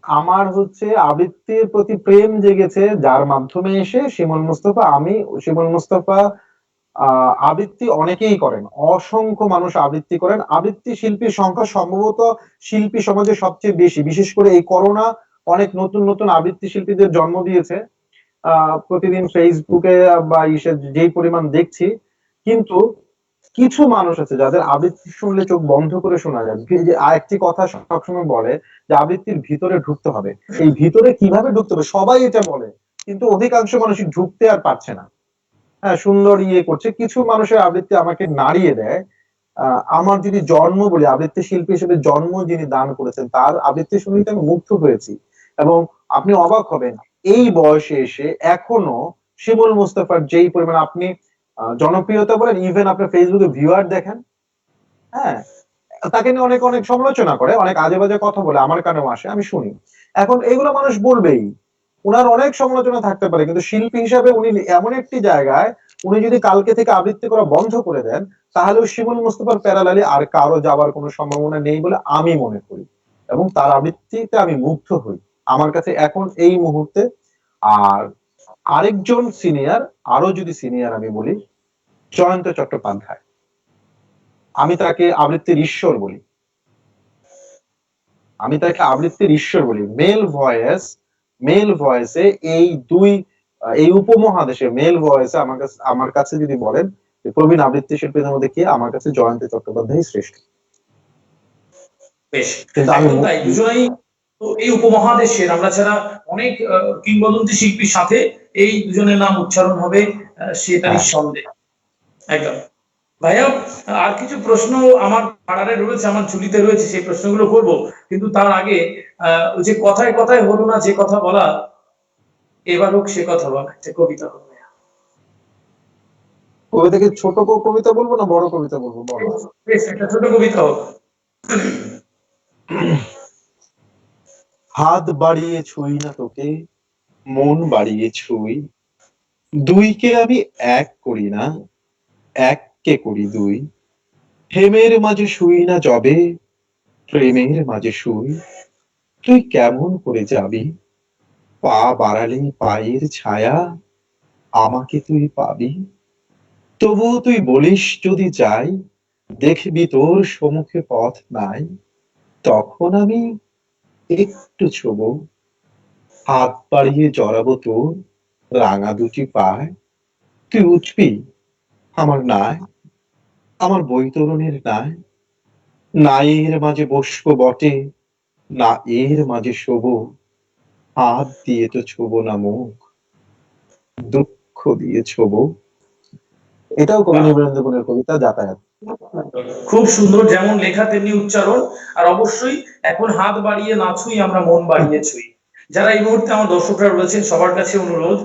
আমার হচ্ছে আবৃত্তির প্রতি প্রেম জেগেছে যার মাধ্যমে এসে শিমুল মুস্তাফা। আমি শিমুল মুস্তাফা আবৃত্তি অনেকেই করেন, অসংখ্য মানুষ আবৃত্তি করেন। আবৃত্তি শিল্পীর সংখ্যা সম্ভবত শিল্পী সমাজে সবচেয়ে বেশি, বিশেষ করে এই করোনা অনেক নতুন নতুন আবৃত্তি শিল্পীদের জন্ম দিয়েছে। প্রতিদিন ফেসবুকে বা ইসে যেই পরিমাণ দেখছি, কিন্তু কিছু মানুষ আছে যাদের আবৃত্তি শুনলে চোখ বন্ধ করে শোনা যায়। যে আরেকটি কথা সবসময় বলে যে আবৃত্তির ভিতরে ঢুকতে হবে। এই ভিতরে কিভাবে ঢুকতে হবে সবাই এটা বলে, কিন্তু অধিকাংশ মানুষই ঢুকতে আর পারছে না। হ্যাঁ, সুন্দর করছে, কিছু মানুষের আবৃত্তি আমাকে নাড়িয়ে দেয়। আমার যদি জন্ম বলি, আবৃত্তি শিল্পী হিসেবে জন্ম যিনি দান করেছেন তার আবৃত্তি শুনে আমি মুগ্ধ হয়েছি। এবং আপনি অবাক হবেন, এই বয়সে এসে এখনো শিমুল মুস্তাফার যেই পরিমাণ আপনি জনপ্রিয়তা বলেন, ইভেন আপনার ফেসবুকে ভিউয়ার দেখেন, হ্যাঁ, তাকে নিয়ে অনেক অনেক সমালোচনা করে, অনেক আজে বাজে কথা বলে, আমার কানেও আসে, আমি শুনি। এখন এগুলো মানুষ বলবেই, উনার অনেক সমালোচনা থাকতে পারে, কিন্তু শিল্পী হিসাবে উনি এমন একটি জায়গায়, উনি যদি কালকে থেকে আবৃত্তি করা বন্ধ করে দেন, তাহলে শিমুল মুস্তাফার প্যারালালি আর কারো যাওয়ার কোনো সম্ভাবনা নেই বলে আমি মনে করি। এবং তার আবৃত্তিতে আমি মুগ্ধ হই আমার কাছে এখন এই মুহূর্তে। আর আরেকজন সিনিয়র, আরো যদি সিনিয়র আমি বলি, জয়ন্ত চট্টোপাধ্যায়। আমি তাকে আবৃত্তির ঈশ্বর বলি। আমি তাকে আবৃত্তির ঈশ্বর বলি। মেল ভয়েসে এই দুই, এই উপমহাদেশে মেল ভয়েসে আমার কাছে যদি বলেন প্রবীণ আবৃত্তি শিল্পীদের মধ্যে কে, আমার কাছে জয়ন্ত চট্টোপাধ্যায় শ্রেষ্ঠ। বেশ, একদম তাই। দুজনেই তো এই উপমহাদেশের, আমরা ছাড়া অনেক কিংবদন্তি শিল্পীর সাথে এই দুজনের নাম উচ্চারণ হবে, সেটা নিঃসন্দেহ। একদম ভাইয়া, আর কিছু প্রশ্ন আমার পাড়ারে রয়েছে, আমার ঝুলিতে রয়েছে, সেই প্রশ্নগুলো করবো, কিন্তু তার আগে ওই যে কথায় কথায় হলো না যে কথা বলা, এবার হোক সে কথা বলা, একটা কবিতা হবে। কবিতাকে ছোট কবিতা বলবো না বড় কবিতা বলবো? বলো। বেশ, একটা ছোট কবিতা হোক। হাত বাড়িয়ে ছুঁই না তোকে, মন বাড়িয়ে ছুঁই, দুইকে আমি এক করি না, এককে করি দুই। হেমের মাঝে শুই না যবে, প্রেমের মাঝে শুই, তুই কেমন করে যাবি, পা বাড়ালে পায়ের ছায়া, আমাকে তুই পাবি। তবু তুই বলিস যদি যাই, দেখবি তোর সম্মুখে পথ নাই, তখন আমি একটু ছোবো, হাত বাড়িয়ে জড়াবো তোর রাঙা দুটি পায়, তুই উঠবি আমার নাই, আমার বৈতরণের নাই, নাইয়ের মাঝে বসবো বটে, না এর মাঝে শোবো, হাত দিয়ে তো ছোবো না মুখ, দুঃখ দিয়ে ছোবো। এটাও কবি নিবেদিত গুণের কবিতা, যাতায়াত। খুব সুন্দর, যেমন লেখা তেমনি উচ্চারণ। আর অবশ্যই এখন হাত বাড়িয়ে না ছুঁই, আমরা মন বাড়িয়ে ছুঁই। যারা এই মুহূর্তে আমার দর্শকরা রয়েছেন সবার কাছে অনুরোধ,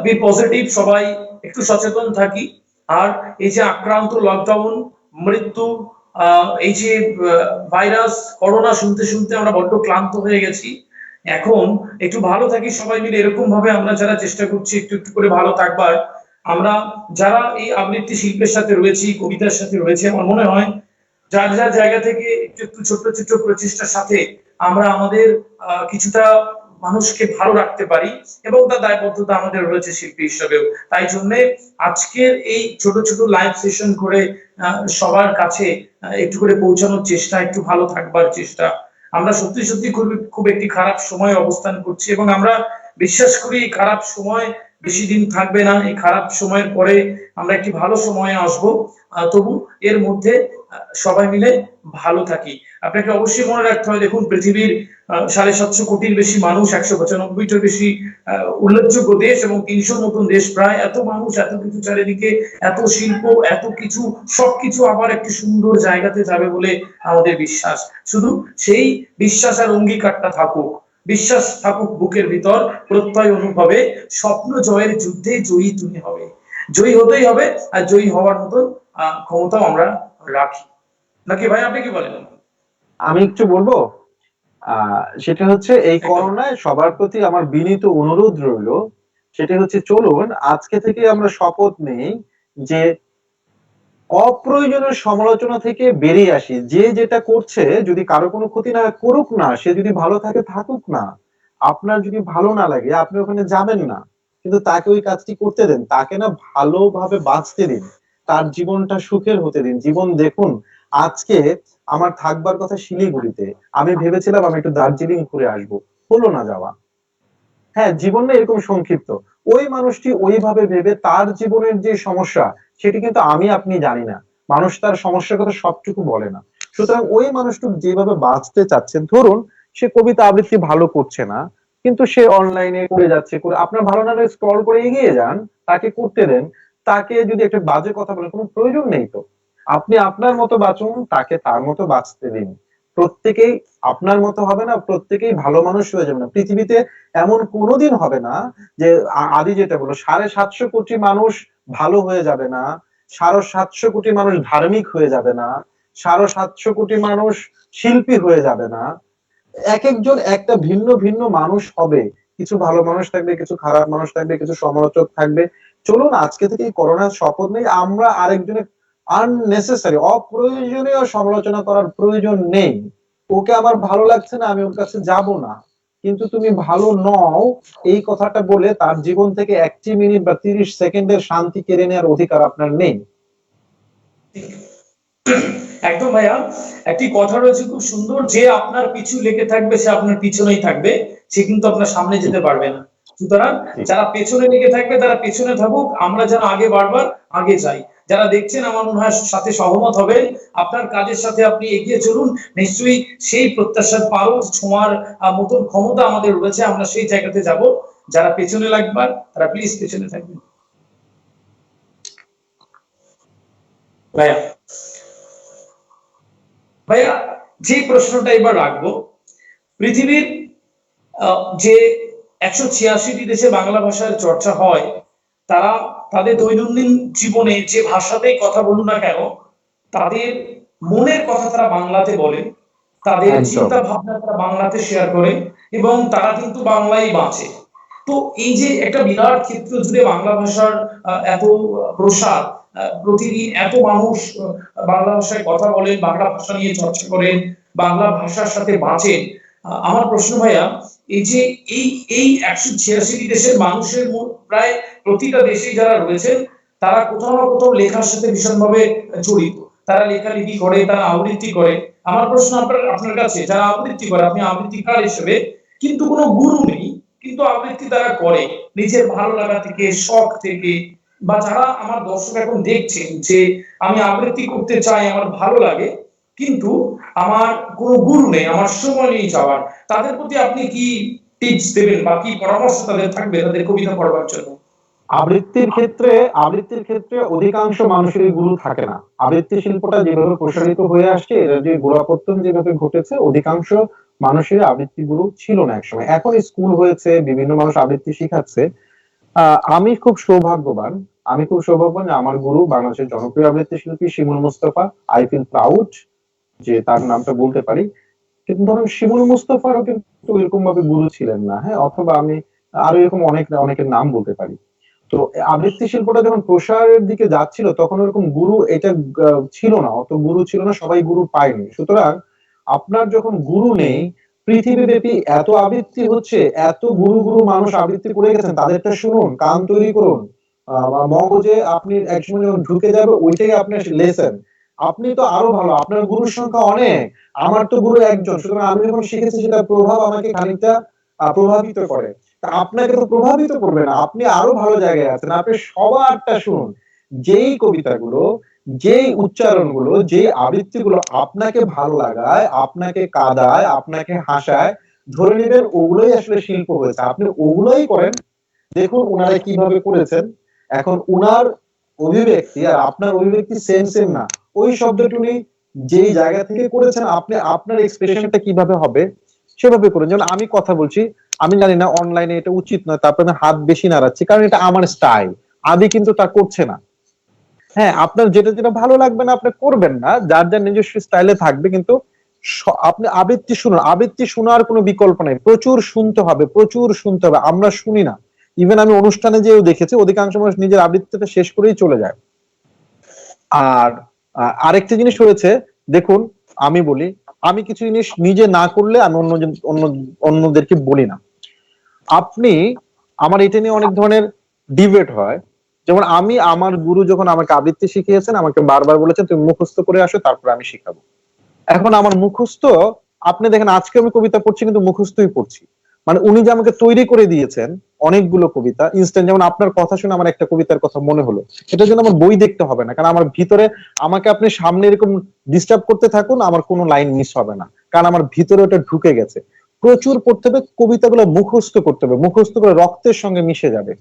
বি পজিটিভ, সবাই একটু সচেতন থাকি। আর এই যে আক্রান্ত, লকডাউন, মৃত্যু, এই যে ভাইরাস করোনা শুনতে শুনতে আমরা বড্ড ক্লান্ত হয়ে গেছি। এখন একটু ভালো থাকি সবাই মিলে, এরকম ভাবে আমরা যারা চেষ্টা করছি একটু একটু করে ভালো থাকবার, আমরা যারা এই আবৃত্তি শিল্পের সাথে রয়েছি, কবিতার সাথে রয়েছে, আমার মনে হয় যার যার জায়গা থেকে একটু একটু ছোট্ট ছোট্ট প্রচেষ্টার সাথে আমরা আমাদের কিছুটা মানুষকে ভালো রাখতে পারি, এবং তার দায়বদ্ধতা আমাদের রয়েছে শিল্পী হিসেবেও। তাই জন্যে আজকের এই ছোট ছোট লাইভ সেশন করে সবার কাছে একটু করে পৌঁছানোর চেষ্টা, একটু ভালো থাকবার চেষ্টা। আমরা সত্যি সত্যি খুব খুব একটি খারাপ সময়ে অবস্থান করছি, এবং আমরা বিশ্বাস করি এই খারাপ সময় বেশি দিন থাকবে না। এই খারাপ সময়ের পরে আমরা একটি ভালো সময়ে আসবো। তবু এর মধ্যে সবাই মিলে ভালো থাকি। আপনাকে অবশ্যই মনে রাখতে হবে, দেখুন পৃথিবীর 750 কোটির বেশি মানুষ, 195টার বেশি উল্লেখযোগ্য দেশ এবং 300 মতন দেশ, প্রায় এত মানুষ, এত কিছু চারিদিকে, এত শিল্প, এত কিছু, সবকিছু আবার একটি সুন্দর জায়গাতে যাবে বলে আমাদের বিশ্বাস। শুধু সেই বিশ্বাস আর অঙ্গীকারটা থাকুক, বিশ্বাস থাকুক বুকের ভিতর, প্রত্যয় অনুভবে, স্বপ্ন জয়ের যুদ্ধে জয়ী তুমি হবে। জয়ী হতেই হবে, আর জয়ী হওয়ার মতন ক্ষমতাও আমরা রাখি। নাকি ভাই, আপনি কি বলেন? আমি একটু বলবো, সেটা হচ্ছে এই করোনায় সবার প্রতি আমার বিনীত অনুরোধ রইল, সেটা হচ্ছে চলুন আজকে থেকে আমরা শপথ নেই যে অপ্রয়োজনীয় সমালোচনা থেকে বেরিয়ে আসি। যে যেটা করছে যদি কারো কোনো ক্ষতি না করুক না, সে যদি ভালো থাকে থাকুক না। আপনার যদি ভালো না লাগে আপনি ওখানে যাবেন না, কিন্তু তাকে ওই কাজটি করতে দেন, তাকে না ভালোভাবে বাঁচতে দিন, তার জীবনটা সুখের হতে দিন। জীবন দেখুন, আজকে আমার থাকবার কথা শিলিগুড়িতে, আমি ভেবেছিলাম আমি একটু দার্জিলিং ঘুরে আসবো, হলো না যাওয়া। হ্যাঁ, জীবন না এরকম সংক্ষিপ্ত। ওই মানুষটি ওইভাবে ভেবে তার জীবনের যে সমস্যা সেটি কিন্তু আমি আপনি জানি না, মানুষ তার সমস্যার কথা সবটুকু বলে না। সুতরাং ওই মানুষটুকু যেভাবে বাঁচতে চাচ্ছেন, ধরুন সে কবিতা আবৃত্তি ভালো করছে না, কিন্তু সে অনলাইনে করে যাচ্ছে, করে আপনার ভালো না লাগে স্ক্রল করে এগিয়ে যান, তাকে করতে দেন। তাকে যদি একটা বাজে কথা বলেন, কোনো প্রয়োজন নেই তো। আপনি আপনার মতো বাঁচুন, তাকে তার মতো বাঁচতে দিন। প্রত্যেকেই আপনার মতো হবে না, প্রত্যেকেই ভালো মানুষ হয়ে যাবে না। পৃথিবীতে এমন কোনোদিন হবে না যে আদি যেটা বলো 750 কোটি মানুষ ভালো হয়ে যাবে না, 750 কোটি মানুষ ধার্মিক হয়ে যাবে না, 750 কোটি মানুষ শিল্পী হয়ে যাবে না। এক একজন একটা ভিন্ন ভিন্ন মানুষ হবে। কিছু ভালো মানুষ থাকবে, কিছু খারাপ মানুষ থাকবে, কিছু সমালোচক থাকবে। চলুন আজকে থেকে এই করোনার শপথ নেই, আমরা আরেকজনের আননেসেসারি অপ্রয়োজনীয় সমালোচনা করার প্রয়োজন নেই। ওকে আমার ভালো লাগছে না, আমি ওর কাছে যাব না, কিন্তু তুমি ভালো নও এই কথাটা বলে তার জীবন থেকে 1 মিনিট বা 30 সেকেন্ডের শান্তি কেড়ে নেওয়ার অধিকার আপনার নেই। একদম ভাইয়া, একটি কথা রয়েছে খুব সুন্দর, যে আপনার পিছু লেগে থাকবে সে আপনার পিছনেই থাকবে, সে কিন্তু আপনার সামনে যেতে পারবে না। সুতরাং যারা পেছনে লেগে থাকবে তারা পেছনে থাকুক, আমরা যেন আগে বারবার আগে যাই। যারা দেখছেন আমার মনে হয় সাথে সহমত হবে, আপনার কাজের সাথে আপনি এগিয়ে চলুন, নিশ্চয়ই সেই প্রত্যাশার পারদ ছোঁয়ার মতন ক্ষমতা আমাদের রয়েছে, আমরা সেই জায়গাতে যাব। যারা পেছনে লাগবার তারা প্লিজ পেছনে থাকবেন। ভাইয়া, ভাইয়া যে প্রশ্নটা এবার রাখবো, পৃথিবীর যে 186টি দেশে বাংলা ভাষার চর্চা হয়, তারা তাদের দৈনন্দিন জীবনে যে ভাষাতেই কথা বলুন না কেন, তাদের মনের কথা তারা বাংলাতে বলে, তাদের চিন্তা ভাবনা তারা বাংলাতে শেয়ার করে, এবং তারা কিন্তু বাংলাই বাঁচে। তো এই যে একটা বিরাট ক্ষেত্র জুড়ে বাংলা ভাষার এত প্রসার, প্রতিদিন এত মানুষ বাংলা ভাষায় কথা বলেন, বাংলা ভাষা নিয়ে চর্চা করেন, বাংলা ভাষার সাথে বাঁচেন। আমার প্রশ্ন ভাইয়া, এই যে এই 186 দেশের মানুষের প্রায় প্রতিটা দেশেই যারা রয়েছেন, তারা কোথাও না কোথাও লেখার সাথে ভীষণভাবে জড়িত। তারা লেখালেখি করে, তারা আবৃত্তি করে। আমার প্রশ্ন আপনার কাছে, যারা আবৃত্তি করে, আপনি আবৃত্তিকার হিসেবে, কিন্তু কোনো গুরু নেই, কিন্তু আবৃত্তি তারা করে নিজের ভালো লাগা থেকে, শখ থেকে, বা যারা আমার দর্শক এখন দেখছেন যে আমি আবৃত্তি করতে চাই, আমার ভালো লাগে, কিন্তু আমার কোনো গুরু নেই, আমার সময় নেই যাওয়ার, তাদের প্রতি আপনি কি টিপস দেবেন বা কি পরামর্শ তাদের থাকবে তাদের কবিতা পড়বার জন্য? আবৃত্তির ক্ষেত্রে অধিকাংশ মানুষের গুরু থাকে না। আবৃত্তি শিল্পটা যেভাবে প্রসারিত হয়ে আসছে, এর যে গোড়াপত্তন যেভাবে ঘটেছে, অধিকাংশ মানুষের আবৃত্তি গুরু ছিল না একসময়। এখন স্কুল হয়েছে, বিভিন্ন মানুষ আবৃত্তি শিখাচ্ছে। আমি খুব সৌভাগ্যবান, যে আমার গুরু বাংলাদেশের জনপ্রিয় আবৃত্তি শিল্পী শিমুল মুস্তফা। আই ফিল প্রাউড যে তার নামটা বলতে পারি। কিন্তু ধরুন শিমুল মুস্তফারও কিন্তু এরকম ভাবে গুরু ছিলেন না, হ্যাঁ, অথবা আমি আরো এরকম অনেকের নাম বলতে পারি। তো আবৃত্তি শিল্পটা যখন প্রসারের দিকে যাচ্ছিল তখন ওরকম গুরু এটা ছিল না, অত গুরু ছিল না, সবাই গুরু পায়নি। সুতরাং আপনার যখন গুরু নেই, পৃথিবীব্যাপী এত আবৃত্তি হচ্ছে, এত গুরু গুরু মানুষ আবৃত্তি করে গেছেন, তাদেরটা শুনুন, কান তৈরি করুন। মগজে আপনি একসময় যখন ঢুকে যাবে ওইটাই আপনার লেসেন। আপনি তো আরো ভালো, আপনার গুরুর সংখ্যা অনেক, আমার তো গুরু একজন, সুতরাং আমি যখন শিখেছি সেটা প্রভাব আমাকে খানিকটা প্রভাবিত করে। তা আপনাকে তো প্রভাবিত করবে না, আপনি আরো ভালো জায়গায় আছেন, আপনি সবারটা শুনুন। যেই কবিতাগুলো, যেই উচ্চারণগুলো, যেই আবৃত্তিগুলো আপনাকে ভালো লাগায়, আপনাকে কাঁদায়, আপনাকে হাসায়, ধরে নেবেন ওগুলোই আসলে শিল্প হয়েছে, আপনি ওগুলোই করেন। দেখুন ওনারা কিভাবে করেছেন। এখন উনার অভিব্যক্তি আর আপনার অভিব্যক্তি সেম সেম না। ওই শব্দটুনি যেই জায়গা থেকে করেছেন, আপনি আপনার এক্সপ্রেশনটা কিভাবে হবে সেভাবে করেন। যেমন আমি কথা বলছি, আমি জানি না অনলাইনে এটা উচিত নয়, তারপরে হাত বেশি নাড়াচ্ছি, কারণ এটা আমার স্টাইল। আদি কিন্তু তা করছে না। হ্যাঁ, আপনার যেটা যেটা ভালো লাগবে না আপনি করবেন না, যার যার নিজস্ব স্টাইলে থাকবে। কিন্তু আপনি আবৃত্তি শুনুন, আবৃত্তি শোনার কোনো বিকল্প নেই, প্রচুর শুনতে হবে, প্রচুর শুনতে হবে। আমরা শুনি না, ইভেন আমি অনুষ্ঠানে যেও দেখেছি অধিকাংশ মানুষ নিজের আবৃত্তিটা শেষ করেই চলে যায়। আর আরেকটা জিনিস হয়েছে, দেখুন আমি বলি, আমি কিছু জিনিস নিজে না করলে আমি অন্যদেরকে বলি না। আপনি, আমার এটা নিয়ে অনেক ধরনের ডিবেট হয়। যেমন আমি, আমার গুরু যখন আমাকে আবৃত্তি শিখিয়েছেন, আমাকে বারবার বলেছেন তুমি মুখস্থ করে আসো, তারপর আমি শিখাবো। এখন আমার মুখস্থ, আপনি দেখেন আজকে আমি কবিতা পড়ছি কিন্তু মুখস্থই পড়ছি। মানে উনি যে আমাকে তৈরি করে দিয়েছেন অনেকগুলো কবিতা ইনস্ট্যান্ট। যেমন আপনার কথা শুনে আমার একটা কবিতার কথা মনে হলো, এটার জন্য আমার বই দেখতে হবে না, কারণ আমার ভিতরে, আমাকে আপনি সামনে এরকম ডিস্টার্ব করতে থাকুন, আমার কোনো লাইন মিস হবে না, কারণ আমার ভিতরে ওটা ঢুকে গেছে। প্রচুর পড়তে হবে, কবিতাগুলো মুখস্থ করতে হবে, মুখস্থ করে রক্তের সঙ্গে মিশে যাবে।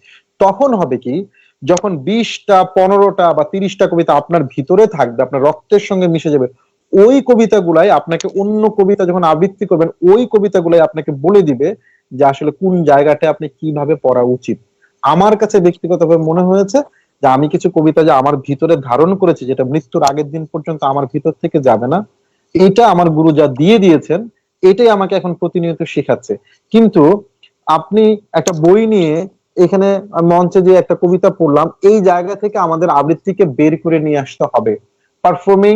তখন হবে কি, যখন 20টা 15টা বা 30টা কবিতা আপনার ভিতরে থাকবে, আপনার রক্তের সঙ্গে মিশে যাবে, ওই কবিতাগুলাই আপনাকে, অন্য কবিতা যখন আবৃত্তি করবেন ওই কবিতাগুলাই আপনাকে বলে দিবে যে আসলে কোন জায়গাটা আপনি কিভাবে পড়া উচিত। আমার কাছে ব্যক্তিগতভাবে মনে হয়েছে যে আমি কিছু কবিতা যে আমার ভিতরে ধারণ করেছি, যেটা মৃত্যুর আগের দিন পর্যন্ত আমার ভিতর থেকে যাবে না, এটা আমার গুরু যা দিয়ে দিয়েছেন, এটাই আমাকে এখন প্রতিনিয়ত শেখাচ্ছে। কিন্তু আপনি একটা বই নিয়ে এখানে মঞ্চে যে একটা কবিতা পড়লাম, এই জায়গা থেকে আমাদের আবৃত্তিকে বের করে নিয়ে আসতে হবে। পারফর্মিং,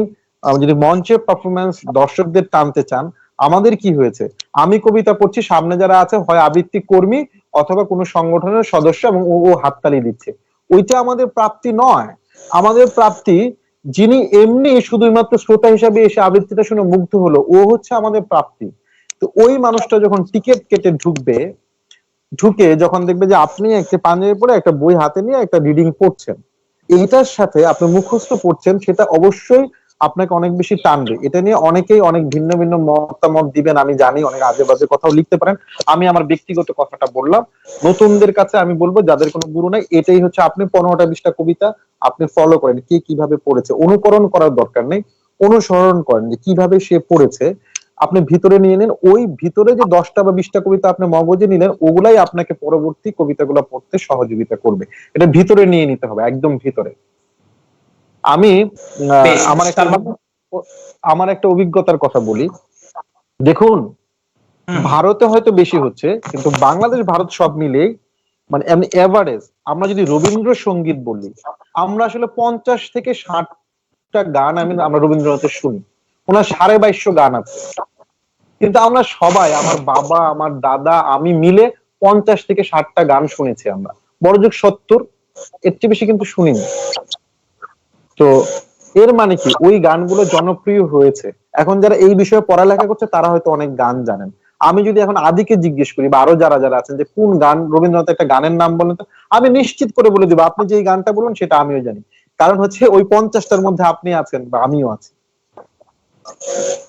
যদি মঞ্চে পারফরমেন্স দর্শকদের টানতে চান, আমাদের কি হয়েছে, আমি কবিতা পড়ছি, সামনে যারা আছে হয় আবৃত্তি কর্মী অথবা কোনো সংগঠনের সদস্য, এবং ও হাততালি দিচ্ছে। ওইটা আমাদের প্রাপ্তি নয়। আমাদের প্রাপ্তি যিনি এমনি শুধুমাত্র শ্রোতা হিসাবে এসে আবৃত্তিটা শুনে মুগ্ধ হলো, ও হচ্ছে আমাদের প্রাপ্তি। তো ওই মানুষটা যখন টিকিট কেটে ঢুকবে, ঢুকে যখন দেখবে যে আপনি একটা পাঞ্জাবি পরে একটা বই হাতে নিয়ে একটা রিডিং পড়ছেন, এইটার সাথে আপনি মুখস্থ পড়ছেন, সেটা অবশ্যই আপনাকে অনেক বেশি টানবে। এটা নিয়ে অনেকেই অনেক ভিন্ন ভিন্ন মতামত দিবেন, আমি জানি, অনেক আজে বাজে কথাও লিখতে পারেন। আমি আমার ব্যক্তিগত কথাটা বললাম। নতুনদের কাছে আমি বলবো, যাদের কোনো গুরু নাই, এটাই হচ্ছে, আপনি 15টা 20টা কবিতা আপনি ফলো করেন, কে কিভাবে পড়েছে, অনুকরণ করার দরকার নেই, অনুসরণ করেন যে কিভাবে সে পড়েছে, আপনি ভিতরে নিয়ে নেন। ওই ভিতরে যে 10টা বা 20টা কবিতা আপনি মগজে নিলেন, ওগুলাই আপনাকে পরবর্তী কবিতাগুলো পড়তে সহযোগিতা করবে। এটা ভিতরে নিয়ে নিতে হবে, একদম ভিতরে। আমি আমার একটা অভিজ্ঞতার কথা বলি। দেখুন, ভারতে হয়তো বেশি হচ্ছে, কিন্তু বাংলাদেশ ভারত সব মিলেই, মানে এভারেজ আমরা যদি রবীন্দ্রসঙ্গীত বলি, আমরা আসলে 50 থেকে 60টা গান আমরা রবীন্দ্রনাথের শুনি। ওনার 2250 গান আছে, কিন্তু আমরা সবাই, আমার বাবা, আমার দাদা, আমি মিলে 50 থেকে 60টা গান শুনেছি আমরা, বড়জোর 70, এর চেয়ে বেশি কিন্তু শুনিনি। তো এর মানে কি, ওই গানগুলো জনপ্রিয় হয়েছে। এখন যারা এই বিষয়ে পড়ালেখা করছে তারা হয়তো অনেক গান জানেন। আমি যদি এখন আদিকে জিজ্ঞেস করি, বা আরো যারা যারা আছেন, যে কোন গান রবীন্দ্রনাথ একটা গানের নাম বলেন তো, আমি নিশ্চিত করে বলে দিব আপনি যে গানটা বলুন সেটা আমিও জানি, কারণ হচ্ছে ওই 50টার মধ্যে আপনি আছেন বা আমিও আছি।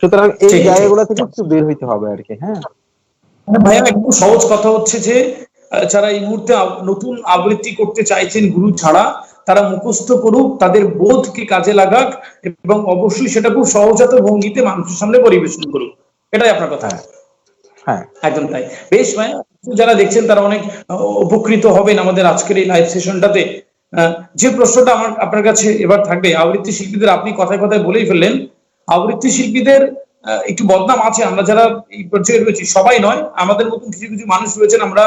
সুতরাং এই জায়গাগুলো থেকে একটু বের হইতে হবে আর কি। হ্যাঁ ভাইয়া, একদম সহজ কথা হচ্ছে যে যারা এই মুহূর্তে নতুন আবৃত্তি করতে চাইছেন গুরু ছাড়া, তারা মুখস্থ করুক, তাদের বোধকে কাজে লাগাক, এবং অবশ্যই সেটা খুব সহজাত ভঙ্গিতে মানুষের সামনে পরিবেশন করুক। এটাই আপনার কথা? হ্যাঁ, একদম তাই। বেশ ভাই, যারা দেখছেন তারা অনেক উপকৃত হবেন আমাদের আজকের এই লাইভ সেশনটাতে। যে প্রশ্নটা আমার আপনার কাছে এবার থাকবে, আবৃত্তি শিল্পীদের, আপনি কথায় কথায় বলেই ফেললেন, আবৃত্তি শিল্পীদের একটু বদনাম আছে। আমরা যারা এই পর্যায়ে রয়েছি, সবাই নয়, আমাদের মতন কিছু কিছু মানুষ রয়েছেন, আমরা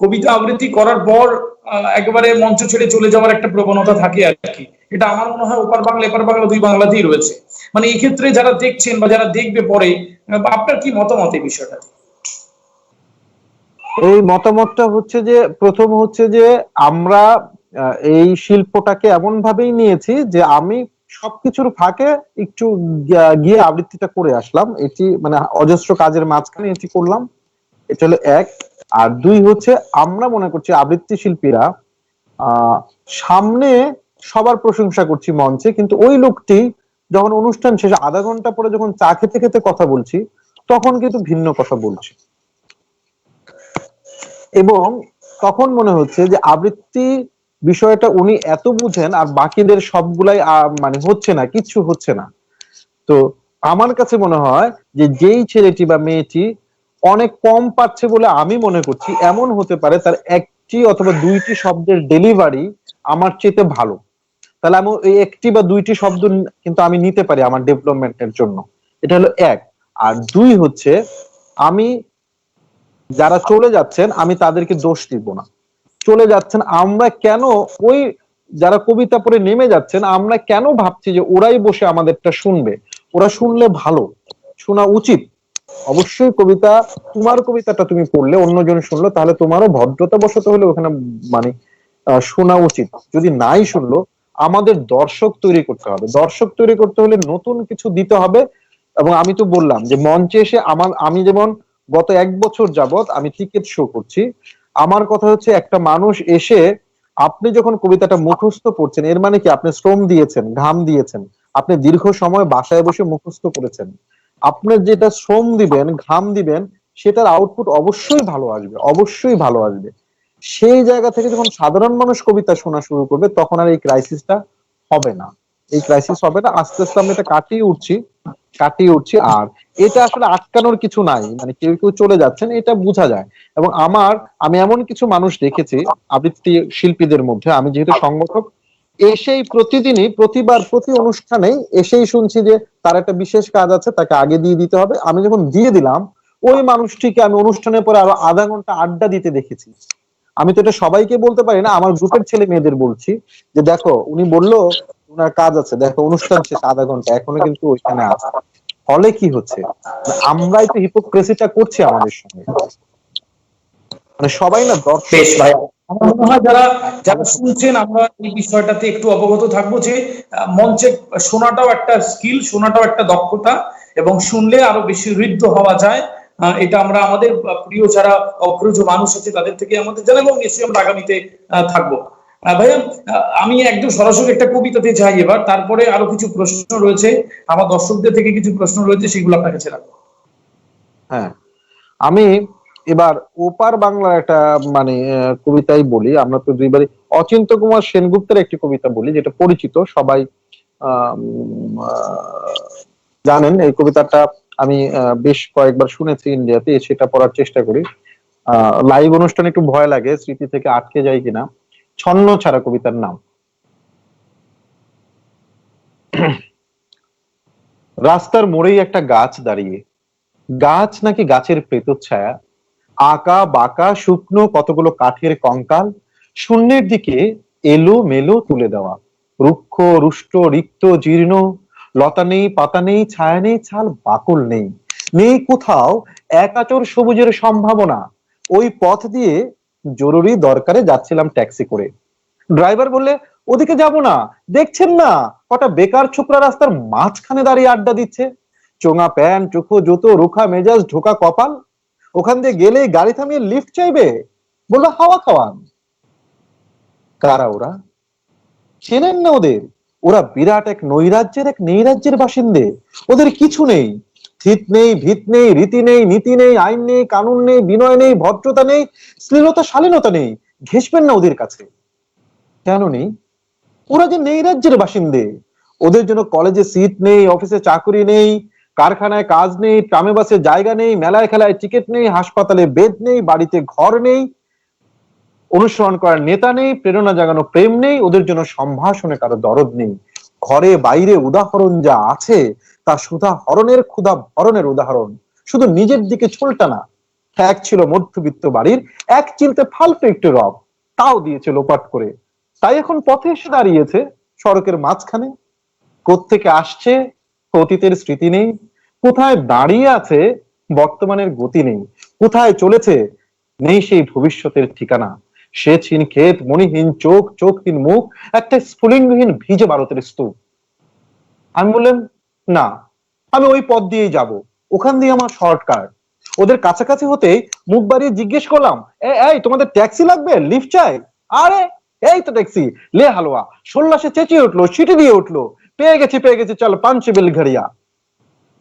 কবিতা আবৃত্তি করার পর একেবারে মঞ্চ ছেড়ে চলে যাওয়ার একটা প্রবণতা থাকে আর কি। এটা আমার মনে হয় ওপার বাংলা এপার বাংলা দুই বাংলাতেই রয়েছে। মানে এই ক্ষেত্রে যারা দেখছেন বা যারা দেখবে পরে, আপনার কি মতামত এই বিষয়টা? এই মতামতটা হচ্ছে যে, প্রথম হচ্ছে যে আমরা এই শিল্পটাকে এমন ভাবেই নিয়েছি যে আমি সবকিছুর ফাঁকে একটু গিয়ে আবৃত্তিটা করে আসলাম, এটি মানে অজস্র কাজের মাঝখানে এটি করলাম। এটা হলো এক। আর দুই হচ্ছে, আমরা মনে করছি আবৃত্তি শিল্পীরা সামনে সবার প্রশংসা করছি মঞ্চে, কিন্তু ওই লোকটি যখন অনুষ্ঠান শেষে আধা ঘন্টা পরে যখন চা খেতে খেতে কথা বলছি, তখন কিন্তু ভিন্ন কথা বলছি। এবং তখন মনে হচ্ছে যে আবৃত্তি বিষয়টা উনি এত বুঝেন আর বাকিদের সবগুলাই মানে হচ্ছে না, কিচ্ছু হচ্ছে না। তো আমার কাছে মনে হয় যে যেই ছেলেটি বা মেয়েটি অনেক কম পাচ্ছে বলে আমি মনে করছি, এমন হতে পারে তার একটি অথবা দুইটি শব্দের ডেলিভারি আমার চেয়ে ভালো, তাহলে আমি এই একটি বা দুইটি শব্দ কিন্তু আমি নিতে পারি আমার ডেভেলপমেন্টের জন্য। এটা হলো এক। আর দুই হচ্ছে, আমি যারা চলে যাচ্ছেন আমি তাদেরকে দোষ দিব না। চলে যাচ্ছেন, আমরা কেন ওই যারা কবিতা পড়ে নেমে যাচ্ছেন, আমরা কেন ভাবছি যে ওরাই বসে আমাদেরটা শুনবে? ওরা শুনলে ভালো, শোনা উচিত। অবশ্যই কবিতা, তোমার কবিতাটা তুমি পড়লে অন্যজন শুনলো, তাহলে তোমারও ভদ্রতা বশত হলে ওখানে মানে শোনা উচিত। যদি নাই শুনলো, আমাদের দর্শক তৈরি করতে হবে। দর্শক তৈরি করতে হলে নতুন কিছু দিতে হবে। এবং আমি তো বললাম যে মঞ্চে এসে আমি যেমন গত 1 বছর যাবত আমি টিকেট শো করছি, আমার কথা হচ্ছে একটা মানুষ এসে, আপনি যখন কবিতাটা মুখস্থ করছেন, এর মানে কি আপনি শ্রম দিয়েছেন, ঘাম দিয়েছেন, আপনি দীর্ঘ সময় বাসায় বসে মুখস্থ করেছেন। আপনি যেটা শ্রম দিবেন, ঘাম দিবেন, সেটার আউটপুট অবশ্যই ভালো আসবে, অবশ্যই ভালো আসবে। সেই জায়গা থেকে যখন সাধারণ মানুষ কবিতা শোনা শুরু করবে, তখন আর এই ক্রাইসিসটা হবে না। এই ক্রাইসিস হবে না, আস্তে আস্তে আমরা এটা কাটিয়ে উঠছি। আর এটা আসলে আটকানোর কিছু নাই, মানে কেউ কেউ চলে যাচ্ছেন এটা বোঝা যায়। এবং আমি এমন কিছু মানুষ দেখেছি আবৃত্তি শিল্পীদের মধ্যে, আমি যেহেতু সংগঠক, এসেই প্রতিদিনই প্রতিবার প্রতি অনুষ্ঠানেই এসেই শুনছি যে তার একটা বিশেষ কাজ আছে, তাকে আগে দিয়ে দিতে হবে। আমি যখন দিয়ে দিলাম, ওই মানুষটিকে আমি অনুষ্ঠানের পরে আরো আধা ঘন্টা আড্ডা দিতে দেখেছি। আমি তো এটা সবাইকে বলতে পারি না, আমার গ্রুপের ছেলে মেয়েদের বলছি যে দেখো উনি বললো ওনার কাজ আছে, দেখো অনুষ্ঠান শেষ আধা ঘন্টা এখনো কিন্তু ওইখানে আছে। ফলে কি হচ্ছে, আমরাই তো হিপোক্রেসিটা করছি আমাদের সঙ্গে। মানে সবাই না দর্শক। বেশ ভাই, আমার মনে হয় যারা যারা শুনছেন, আমরা এই বিষয়টাতে একটু অবগত থাকবো যে মঞ্চে শোনাটাও একটা স্কিল, শোনাটাও একটা দক্ষতা, এবং শুনলে আরো বেশি ঋদ্ধ হওয়া যায়। এটা আমরা আমাদের প্রিয় যারা অগ্রজ মানুষ আছে তাদের থেকে আমাদের জানা, এবং নিশ্চয়ই আমরা আগামীতে থাকবো। ভাইয়া, আমি একদম সরাসরি একটা কবিতাতে যাই এবার, তারপরে আরো কিছু প্রশ্ন রয়েছে, আমার দর্শকদের থেকে কিছু প্রশ্ন রয়েছে, সেগুলো আপনার কাছে রাখবো। হ্যাঁ, আমি এবার ওপার বাংলার একটা মানে কবিতাই বলি। আমরা তো দুইবারই অচিন্ত্য কুমার সেনগুপ্তের একটি কবিতা বলি, যেটা পরিচিত, সবাই আম, আহ, জানেন এই কবিতাটা। আমি বেশ কয়েকবার শুনেছি ইন্ডিয়াতে, সেটা পড়ার চেষ্টা করি। লাইভ অনুষ্ঠানে একটু ভয় লাগে, স্মৃতি থেকে আটকে যায় কিনা। ছন্ন ছাড়া কবিতার নাম। রাস্তার মোড়েই একটা গাছ দাঁড়িয়ে, গাছ নাকি গাছের প্রেতচ্ছায়া, আঁকা বাঁকা শুকনো কতগুলো কাঠের কঙ্কাল, শূন্যের দিকে এলো মেলো তুলে দেওয়া, রুক্ষ রুষ্ট রিক্ত জীর্ণ, লতা নেই পাতা নেই ছায়া নেই ছাল বাকল নেই, নেই কোথাও এক আঁচড় সবুজের সম্ভাবনা। ওই পথ দিয়ে জরুরি দরকারে যাচ্ছিলাম ট্যাক্সি করে। ড্রাইভার বললে, ওদিকে যাব না, দেখছেন না কটা বেকার ছোকরা রাস্তার মাঝখানে দাঁড়িয়ে আড্ডা দিচ্ছে, চোঙা প্যান্ট চোখো জুতো রুখা মেজাজ ঢোকা কপাল, ওখান দিয়ে গেলে গাড়ি থামিয়ে লিফট চাইবে, বললো হাওয়া খাওয়ান। কারা ওরা? চেনেন না ওদের? ওরা বিরাট এক নৈরাজ্যের এক নৈরাজ্যের বাসিন্দে। ওদের কিছু নেই, থিত নেই ভিত নেই রীতি নেই নীতি নেই আইন নেই কানুন নেই বিনয় নেই ভদ্রতা নেই শ্লীলতা শালীনতা নেই। ঘেসবেন না ওদের কাছে। কেন নেই? ওরা যে নৈরাজ্যের বাসিন্দে। ওদের জন্য কলেজে সিট নেই, অফিসে চাকরি নেই, কারখানায় কাজ নেই, ট্রামে বাসে জায়গা নেই, মেলায় খেলায় টিকিট নেই, হাসপাতালে বেড নেই, বাড়িতে ঘর নেই, অনুসরণ করার নেতা নেই, প্রেরণা জাগানো প্রেম নেই, ওদের জন্য সম্ভাষণে কারো দরদ নেই। ঘরে বাইরে উদাহরণ যা আছে তা সুধা হরণের ক্ষুধা ভরণের উদাহরণ। শুধু নিজের দিকে চুলটা না। এক ছিল মধ্যবিত্ত বাড়ির, এক চিলতে ফালতু একটু রব, তাও দিয়েছে লোপাট করে। তাই এখন পথে এসে দাঁড়িয়েছে সড়কের মাঝখানে। কোত্থেকে আসছে অতীতের স্মৃতি নেই, কোথায় দাঁড়িয়ে আছে বর্তমানের গতি নেই, কোথায় চলেছে নেই সেই ভবিষ্যতের ঠিকানা। সে ছিন ক্ষেত, মণিহীন চোখ, চোখহীন মুখ, একটা স্ফুলিঙ্গহীন ভিজে ভারতের স্তূপ। আমি বললাম, না, আমি ওই পথ দিয়েই যাব, ওখান দিয়ে আমার শর্টকাট। ওদের কাছাকাছি হতেই মুখ বাড়িয়ে জিজ্ঞেস করলাম, এই তোমাদের ট্যাক্সি লাগবে, লিফট চাই? আরে এই তো ট্যাক্সি, লে হালুয়া। সোল্লাসে চেঁচিয়ে উঠলো, সিটি দিয়ে উঠলো, পেয়ে গেছি, চল পাঞ্চে বেল ঘড়িয়া।